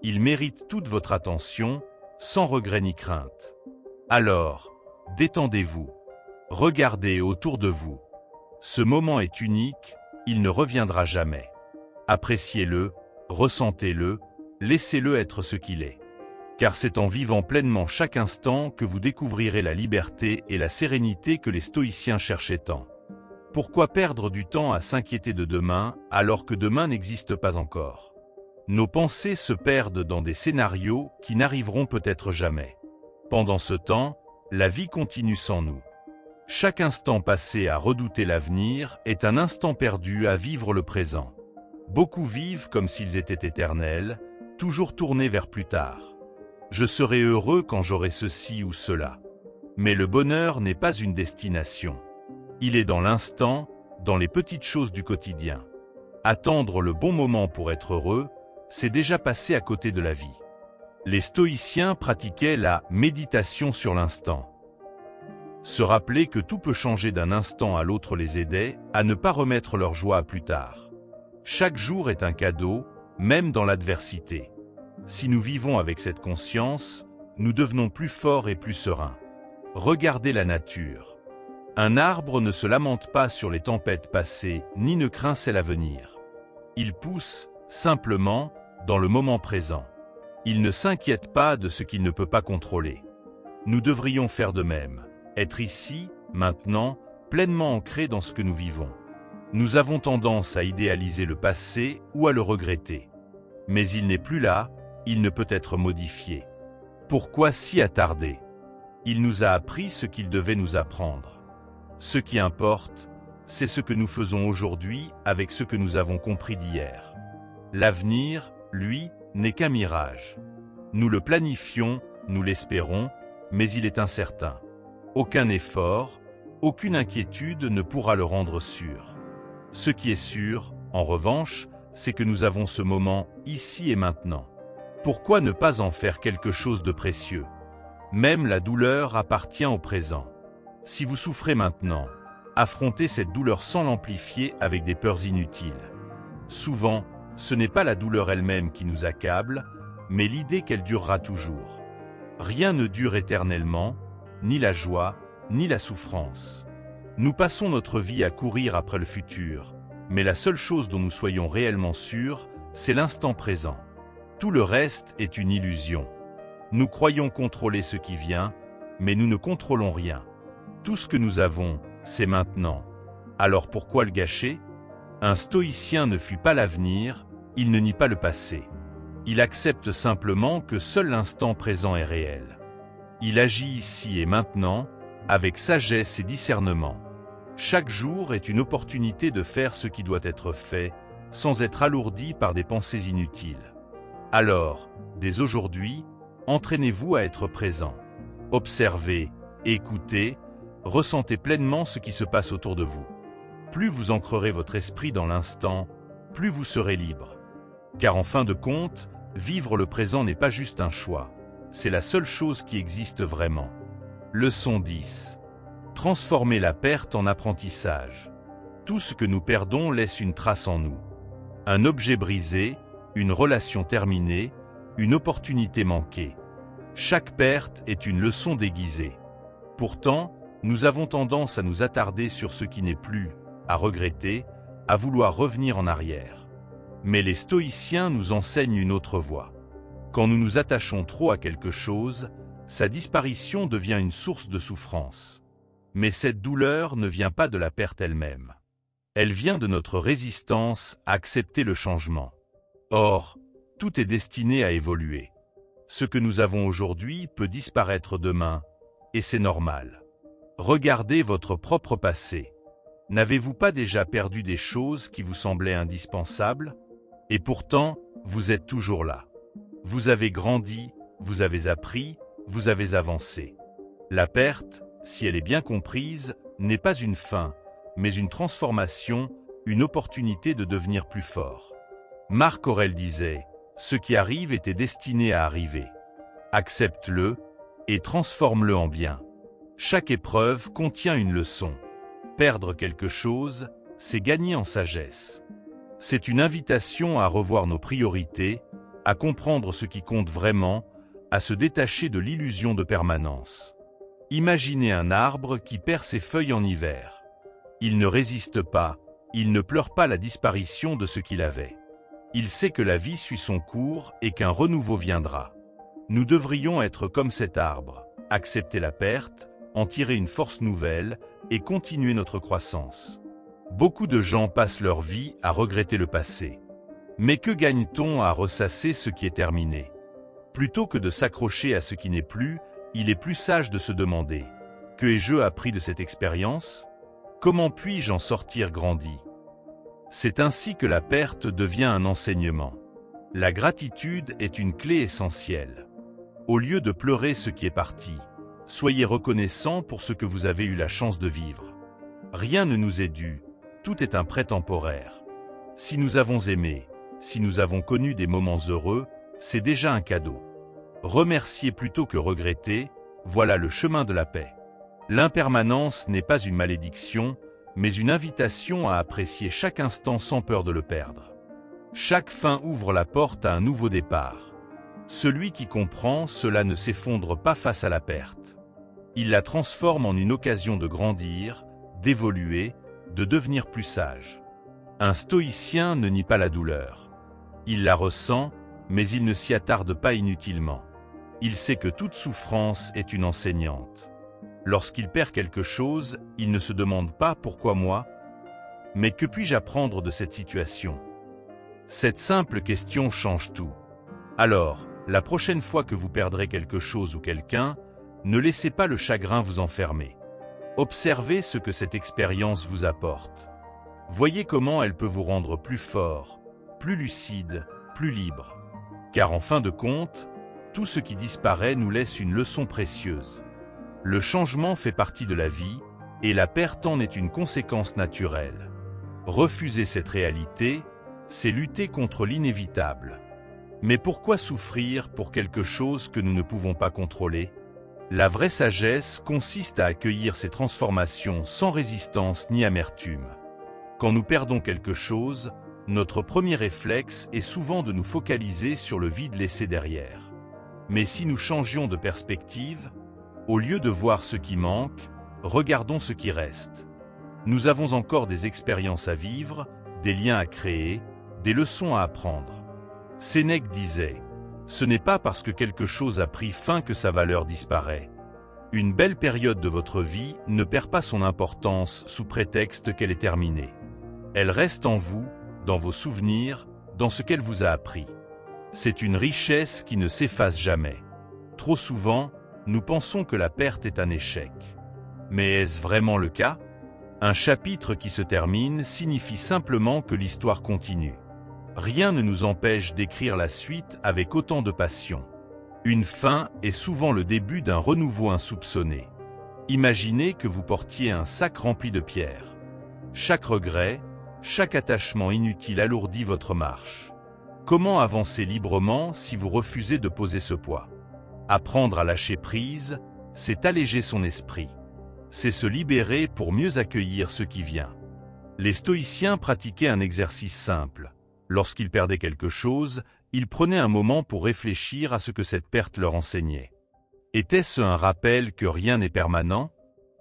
A: Il mérite toute votre attention, sans regret ni crainte. Alors, détendez-vous. Regardez autour de vous. Ce moment est unique, il ne reviendra jamais. Appréciez-le, ressentez-le, laissez-le être ce qu'il est. Car c'est en vivant pleinement chaque instant que vous découvrirez la liberté et la sérénité que les stoïciens cherchaient tant. Pourquoi perdre du temps à s'inquiéter de demain alors que demain n'existe pas encore? Nos pensées se perdent dans des scénarios qui n'arriveront peut-être jamais. Pendant ce temps, la vie continue sans nous. Chaque instant passé à redouter l'avenir est un instant perdu à vivre le présent. Beaucoup vivent comme s'ils étaient éternels, toujours tournés vers plus tard. Je serai heureux quand j'aurai ceci ou cela. Mais le bonheur n'est pas une destination. Il est dans l'instant, dans les petites choses du quotidien. Attendre le bon moment pour être heureux, c'est déjà passer à côté de la vie. Les stoïciens pratiquaient la méditation sur l'instant. Se rappeler que tout peut changer d'un instant à l'autre les aidait à ne pas remettre leur joie à plus tard. Chaque jour est un cadeau, même dans l'adversité. Si nous vivons avec cette conscience, nous devenons plus forts et plus sereins. Regardez la nature. Un arbre ne se lamente pas sur les tempêtes passées, ni ne craint celles à venir. Il pousse, simplement, dans le moment présent. Il ne s'inquiète pas de ce qu'il ne peut pas contrôler. Nous devrions faire de même. Être ici, maintenant, pleinement ancré dans ce que nous vivons. Nous avons tendance à idéaliser le passé ou à le regretter. Mais il n'est plus là, il ne peut être modifié. Pourquoi s'y attarder? Il nous a appris ce qu'il devait nous apprendre. Ce qui importe, c'est ce que nous faisons aujourd'hui avec ce que nous avons compris d'hier. L'avenir, lui, n'est qu'un mirage. Nous le planifions, nous l'espérons, mais il est incertain. Aucun effort, aucune inquiétude ne pourra le rendre sûr. Ce qui est sûr, en revanche, c'est que nous avons ce moment ici et maintenant. Pourquoi ne pas en faire quelque chose de précieux? Même la douleur appartient au présent. Si vous souffrez maintenant, affrontez cette douleur sans l'amplifier avec des peurs inutiles. Souvent, ce n'est pas la douleur elle-même qui nous accable, mais l'idée qu'elle durera toujours. Rien ne dure éternellement, ni la joie, ni la souffrance. Nous passons notre vie à courir après le futur, mais la seule chose dont nous soyons réellement sûrs, c'est l'instant présent. Tout le reste est une illusion. Nous croyons contrôler ce qui vient, mais nous ne contrôlons rien. Tout ce que nous avons, c'est maintenant. Alors pourquoi le gâcher? Un stoïcien ne fuit pas l'avenir, il ne nie pas le passé. Il accepte simplement que seul l'instant présent est réel. Il agit ici et maintenant, avec sagesse et discernement. Chaque jour est une opportunité de faire ce qui doit être fait, sans être alourdi par des pensées inutiles. Alors, dès aujourd'hui, entraînez-vous à être présent. Observez, écoutez, ressentez pleinement ce qui se passe autour de vous. Plus vous ancrerez votre esprit dans l'instant, plus vous serez libre. Car en fin de compte, vivre le présent n'est pas juste un choix, c'est la seule chose qui existe vraiment. Leçon 10. Transformer la perte en apprentissage. Tout ce que nous perdons laisse une trace en nous. Un objet brisé, une relation terminée, une opportunité manquée. Chaque perte est une leçon déguisée. Pourtant, nous avons tendance à nous attarder sur ce qui n'est plus, à regretter, à vouloir revenir en arrière. Mais les stoïciens nous enseignent une autre voie. Quand nous nous attachons trop à quelque chose, sa disparition devient une source de souffrance. Mais cette douleur ne vient pas de la perte elle-même. Elle vient de notre résistance à accepter le changement. Or, tout est destiné à évoluer. Ce que nous avons aujourd'hui peut disparaître demain, et c'est normal. Regardez votre propre passé. N'avez-vous pas déjà perdu des choses qui vous semblaient indispensables? Et pourtant, vous êtes toujours là. Vous avez grandi, vous avez appris, vous avez avancé. La perte, si elle est bien comprise, n'est pas une fin, mais une transformation, une opportunité de devenir plus fort. Marc Aurèle disait « Ce qui arrive était destiné à arriver. Accepte-le et transforme-le en bien. » Chaque épreuve contient une leçon. Perdre quelque chose, c'est gagner en sagesse. C'est une invitation à revoir nos priorités, à comprendre ce qui compte vraiment, à se détacher de l'illusion de permanence. Imaginez un arbre qui perd ses feuilles en hiver. Il ne résiste pas, il ne pleure pas la disparition de ce qu'il avait. Il sait que la vie suit son cours et qu'un renouveau viendra. Nous devrions être comme cet arbre, accepter la perte, en tirer une force nouvelle et continuer notre croissance. Beaucoup de gens passent leur vie à regretter le passé. Mais que gagne-t-on à ressasser ce qui est terminé? Plutôt que de s'accrocher à ce qui n'est plus, il est plus sage de se demander « Que ai-je appris de cette expérience? Comment puis-je en sortir grandi ?» C'est ainsi que la perte devient un enseignement. La gratitude est une clé essentielle. Au lieu de pleurer ce qui est parti, soyez reconnaissant pour ce que vous avez eu la chance de vivre. Rien ne nous est dû, tout est un prêt temporaire. Si nous avons aimé, si nous avons connu des moments heureux, c'est déjà un cadeau. Remercier plutôt que regretter, voilà le chemin de la paix. L'impermanence n'est pas une malédiction, mais une invitation à apprécier chaque instant sans peur de le perdre. Chaque fin ouvre la porte à un nouveau départ. Celui qui comprend cela ne s'effondre pas face à la perte. Il la transforme en une occasion de grandir, d'évoluer, de devenir plus sage. Un stoïcien ne nie pas la douleur. Il la ressent, mais il ne s'y attarde pas inutilement. Il sait que toute souffrance est une enseignante. Lorsqu'il perd quelque chose, il ne se demande pas « Pourquoi moi ?» mais « Que puis-je apprendre de cette situation ?» Cette simple question change tout. Alors, la prochaine fois que vous perdrez quelque chose ou quelqu'un, ne laissez pas le chagrin vous enfermer. Observez ce que cette expérience vous apporte. Voyez comment elle peut vous rendre plus fort, plus lucide, plus libre. Car en fin de compte, tout ce qui disparaît nous laisse une leçon précieuse. Le changement fait partie de la vie, et la perte en est une conséquence naturelle. Refuser cette réalité, c'est lutter contre l'inévitable. Mais pourquoi souffrir pour quelque chose que nous ne pouvons pas contrôler? La vraie sagesse consiste à accueillir ces transformations sans résistance ni amertume. Quand nous perdons quelque chose, notre premier réflexe est souvent de nous focaliser sur le vide laissé derrière. Mais si nous changions de perspective, au lieu de voir ce qui manque, regardons ce qui reste. Nous avons encore des expériences à vivre, des liens à créer, des leçons à apprendre. Sénèque disait « Ce n'est pas parce que quelque chose a pris fin que sa valeur disparaît. » Une belle période de votre vie ne perd pas son importance sous prétexte qu'elle est terminée. Elle reste en vous, dans vos souvenirs, dans ce qu'elle vous a appris. C'est une richesse qui ne s'efface jamais. Trop souvent, nous pensons que la perte est un échec. Mais est-ce vraiment le cas? Un chapitre qui se termine signifie simplement que l'histoire continue. Rien ne nous empêche d'écrire la suite avec autant de passion. Une fin est souvent le début d'un renouveau insoupçonné. Imaginez que vous portiez un sac rempli de pierres. Chaque regret, chaque attachement inutile alourdit votre marche. Comment avancer librement si vous refusez de poser ce poids? Apprendre à lâcher prise, c'est alléger son esprit. C'est se libérer pour mieux accueillir ce qui vient. Les stoïciens pratiquaient un exercice simple. Lorsqu'ils perdaient quelque chose, ils prenaient un moment pour réfléchir à ce que cette perte leur enseignait. Était-ce un rappel que rien n'est permanent?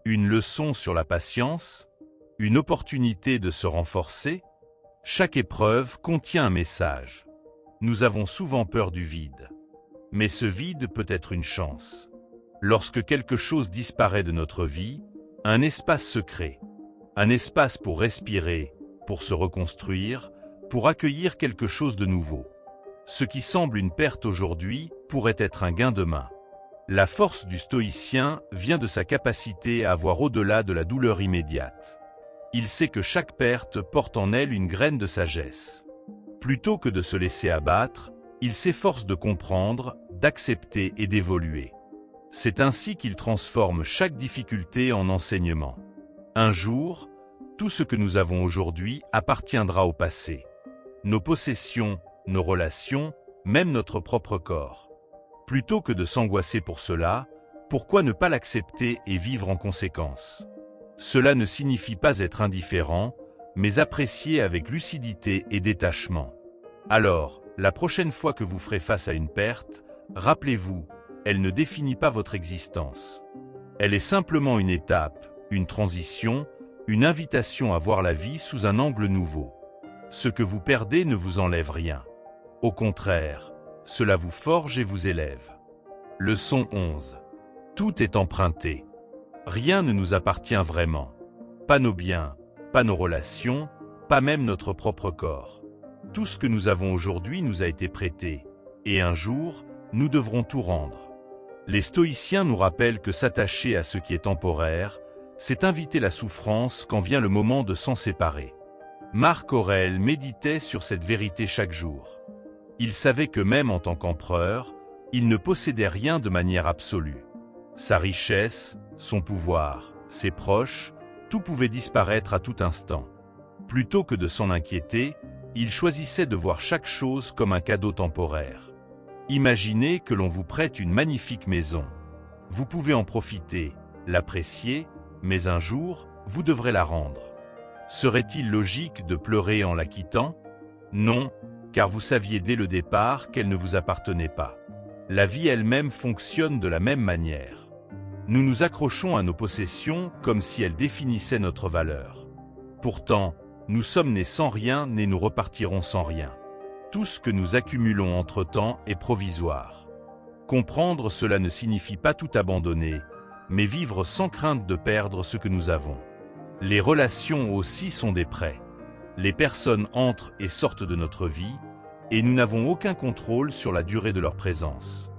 A: Une leçon sur la patience? Une opportunité de se renforcer? Chaque épreuve contient un message. Nous avons souvent peur du vide. Mais ce vide peut être une chance. Lorsque quelque chose disparaît de notre vie, un espace se crée. Un espace pour respirer, pour se reconstruire, pour accueillir quelque chose de nouveau. Ce qui semble une perte aujourd'hui pourrait être un gain demain. La force du stoïcien vient de sa capacité à voir au-delà de la douleur immédiate. Il sait que chaque perte porte en elle une graine de sagesse. Plutôt que de se laisser abattre, il s'efforce de comprendre, d'accepter et d'évoluer. C'est ainsi qu'il transforme chaque difficulté en enseignement. Un jour, tout ce que nous avons aujourd'hui appartiendra au passé. Nos possessions, nos relations, même notre propre corps. Plutôt que de s'angoisser pour cela, pourquoi ne pas l'accepter et vivre en conséquence? Cela ne signifie pas être indifférent, mais apprécier avec lucidité et détachement. Alors, la prochaine fois que vous ferez face à une perte, rappelez-vous, elle ne définit pas votre existence. Elle est simplement une étape, une transition, une invitation à voir la vie sous un angle nouveau. Ce que vous perdez ne vous enlève rien. Au contraire, cela vous forge et vous élève. Leçon 11. Tout est emprunté. Rien ne nous appartient vraiment. Pas nos biens, pas nos relations, pas même notre propre corps. Tout ce que nous avons aujourd'hui nous a été prêté, et un jour, nous devrons tout rendre. Les stoïciens nous rappellent que s'attacher à ce qui est temporaire, c'est inviter la souffrance quand vient le moment de s'en séparer. Marc Aurèle méditait sur cette vérité chaque jour. Il savait que même en tant qu'empereur, il ne possédait rien de manière absolue. Sa richesse, son pouvoir, ses proches, tout pouvait disparaître à tout instant. Plutôt que de s'en inquiéter, il choisissait de voir chaque chose comme un cadeau temporaire. Imaginez que l'on vous prête une magnifique maison. Vous pouvez en profiter, l'apprécier, mais un jour, vous devrez la rendre. Serait-il logique de pleurer en la quittant? Non, car vous saviez dès le départ qu'elle ne vous appartenait pas. La vie elle-même fonctionne de la même manière. Nous nous accrochons à nos possessions comme si elles définissaient notre valeur. Pourtant, nous sommes nés sans rien et nous repartirons sans rien. Tout ce que nous accumulons entre-temps est provisoire. Comprendre cela ne signifie pas tout abandonner, mais vivre sans crainte de perdre ce que nous avons. Les relations aussi sont des prêts. Les personnes entrent et sortent de notre vie, et nous n'avons aucun contrôle sur la durée de leur présence.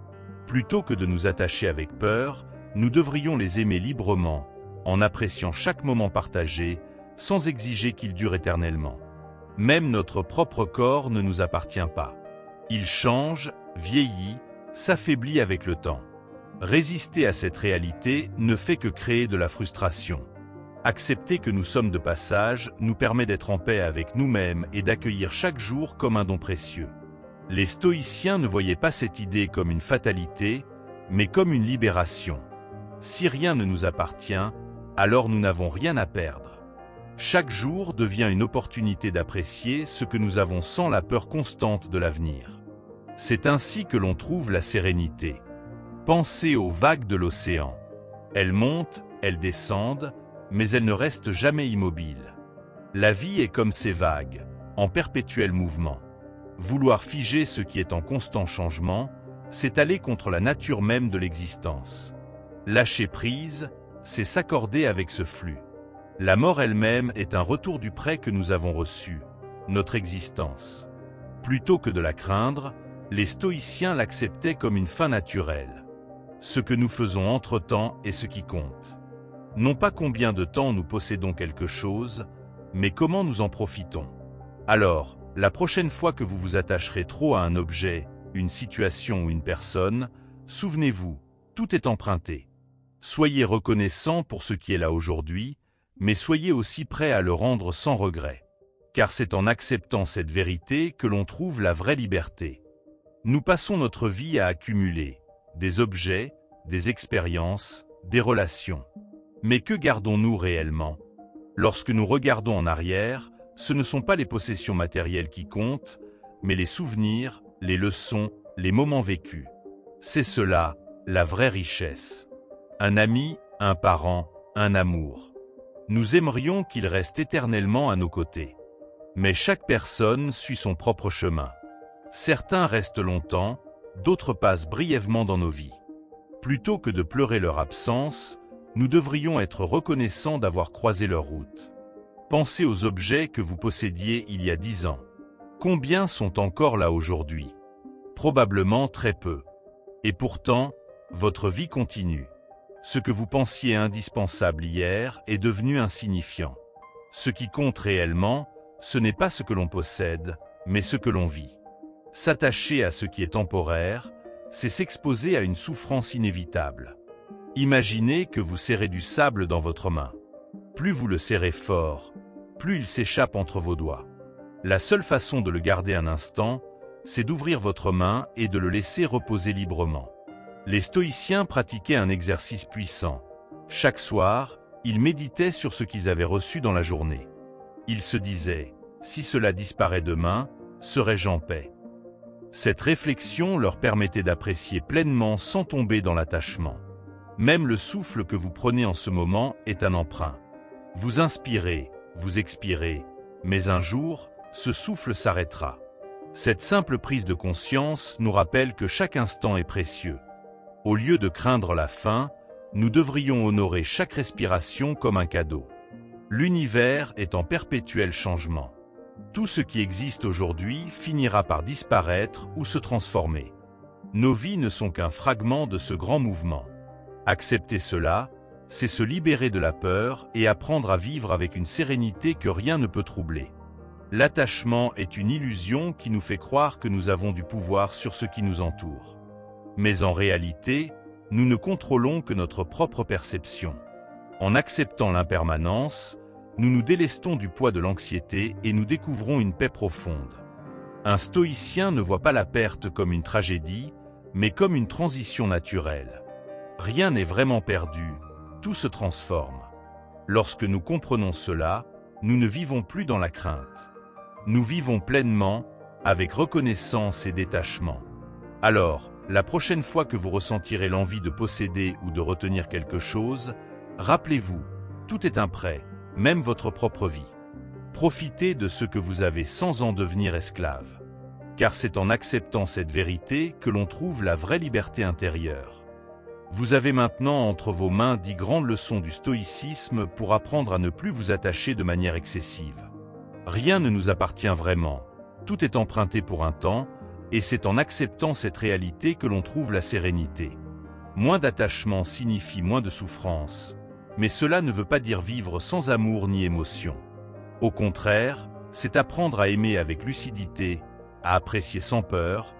A: Plutôt que de nous attacher avec peur, nous devrions les aimer librement, en appréciant chaque moment partagé, sans exiger qu'il dure éternellement. Même notre propre corps ne nous appartient pas. Il change, vieillit, s'affaiblit avec le temps. Résister à cette réalité ne fait que créer de la frustration. Accepter que nous sommes de passage nous permet d'être en paix avec nous-mêmes et d'accueillir chaque jour comme un don précieux. Les stoïciens ne voyaient pas cette idée comme une fatalité, mais comme une libération. Si rien ne nous appartient, alors nous n'avons rien à perdre. Chaque jour devient une opportunité d'apprécier ce que nous avons sans la peur constante de l'avenir. C'est ainsi que l'on trouve la sérénité. Pensez aux vagues de l'océan. Elles montent, elles descendent, mais elles ne restent jamais immobiles. La vie est comme ces vagues, en perpétuel mouvement. Vouloir figer ce qui est en constant changement, c'est aller contre la nature même de l'existence. Lâcher prise, c'est s'accorder avec ce flux. La mort elle-même est un retour du prêt que nous avons reçu, notre existence. Plutôt que de la craindre, les stoïciens l'acceptaient comme une fin naturelle. Ce que nous faisons entre-temps est ce qui compte. Non pas combien de temps nous possédons quelque chose, mais comment nous en profitons. Alors, la prochaine fois que vous vous attacherez trop à un objet, une situation ou une personne, souvenez-vous, tout est emprunté. Soyez reconnaissant pour ce qui est là aujourd'hui, mais soyez aussi prêt à le rendre sans regret. Car c'est en acceptant cette vérité que l'on trouve la vraie liberté. Nous passons notre vie à accumuler des objets, des expériences, des relations. Mais que gardons-nous réellement? Lorsque nous regardons en arrière, ce ne sont pas les possessions matérielles qui comptent, mais les souvenirs, les leçons, les moments vécus. C'est cela, la vraie richesse. Un ami, un parent, un amour. Nous aimerions qu'il reste éternellement à nos côtés. Mais chaque personne suit son propre chemin. Certains restent longtemps, d'autres passent brièvement dans nos vies. Plutôt que de pleurer leur absence, nous devrions être reconnaissants d'avoir croisé leur route. Pensez aux objets que vous possédiez il y a 10 ans. Combien sont encore là aujourd'hui? Probablement très peu. Et pourtant, votre vie continue. Ce que vous pensiez indispensable hier est devenu insignifiant. Ce qui compte réellement, ce n'est pas ce que l'on possède, mais ce que l'on vit. S'attacher à ce qui est temporaire, c'est s'exposer à une souffrance inévitable. Imaginez que vous serrez du sable dans votre main. Plus vous le serrez fort, plus il s'échappe entre vos doigts. La seule façon de le garder un instant, c'est d'ouvrir votre main et de le laisser reposer librement. Les stoïciens pratiquaient un exercice puissant. Chaque soir, ils méditaient sur ce qu'ils avaient reçu dans la journée. Ils se disaient « Si cela disparaît demain, serai-je en paix ?» Cette réflexion leur permettait d'apprécier pleinement sans tomber dans l'attachement. Même le souffle que vous prenez en ce moment est un emprunt. Vous inspirez, vous expirez, mais un jour, ce souffle s'arrêtera. Cette simple prise de conscience nous rappelle que chaque instant est précieux. Au lieu de craindre la fin, nous devrions honorer chaque respiration comme un cadeau. L'univers est en perpétuel changement. Tout ce qui existe aujourd'hui finira par disparaître ou se transformer. Nos vies ne sont qu'un fragment de ce grand mouvement. Accepter cela, c'est se libérer de la peur et apprendre à vivre avec une sérénité que rien ne peut troubler. L'attachement est une illusion qui nous fait croire que nous avons du pouvoir sur ce qui nous entoure. Mais en réalité, nous ne contrôlons que notre propre perception. En acceptant l'impermanence, nous nous délestons du poids de l'anxiété et nous découvrons une paix profonde. Un stoïcien ne voit pas la perte comme une tragédie, mais comme une transition naturelle. Rien n'est vraiment perdu, tout se transforme. Lorsque nous comprenons cela, nous ne vivons plus dans la crainte. Nous vivons pleinement, avec reconnaissance et détachement. Alors, la prochaine fois que vous ressentirez l'envie de posséder ou de retenir quelque chose, rappelez-vous, tout est un prêt, même votre propre vie. Profitez de ce que vous avez sans en devenir esclave. Car c'est en acceptant cette vérité que l'on trouve la vraie liberté intérieure. Vous avez maintenant entre vos mains 10 grandes leçons du stoïcisme pour apprendre à ne plus vous attacher de manière excessive. Rien ne nous appartient vraiment, tout est emprunté pour un temps, et c'est en acceptant cette réalité que l'on trouve la sérénité. Moins d'attachement signifie moins de souffrance, mais cela ne veut pas dire vivre sans amour ni émotion. Au contraire, c'est apprendre à aimer avec lucidité, à apprécier sans peur,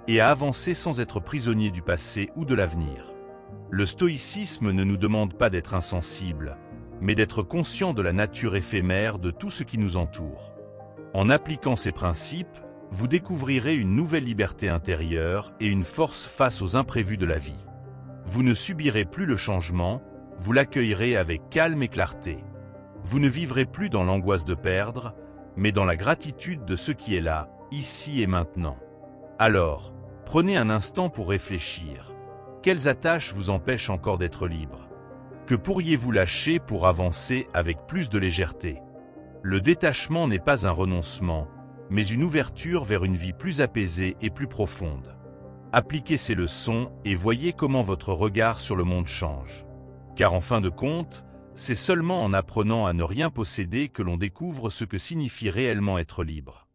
A: et à avancer sans être prisonnier du passé ou de l'avenir. Le stoïcisme ne nous demande pas d'être insensible, mais d'être conscient de la nature éphémère de tout ce qui nous entoure. En appliquant ces principes, vous découvrirez une nouvelle liberté intérieure et une force face aux imprévus de la vie. Vous ne subirez plus le changement, vous l'accueillerez avec calme et clarté. Vous ne vivrez plus dans l'angoisse de perdre, mais dans la gratitude de ce qui est là, ici et maintenant. Alors, prenez un instant pour réfléchir. Quelles attaches vous empêchent encore d'être libre? Que pourriez-vous lâcher pour avancer avec plus de légèreté? Le détachement n'est pas un renoncement, mais une ouverture vers une vie plus apaisée et plus profonde. Appliquez ces leçons et voyez comment votre regard sur le monde change. Car en fin de compte, c'est seulement en apprenant à ne rien posséder que l'on découvre ce que signifie réellement être libre.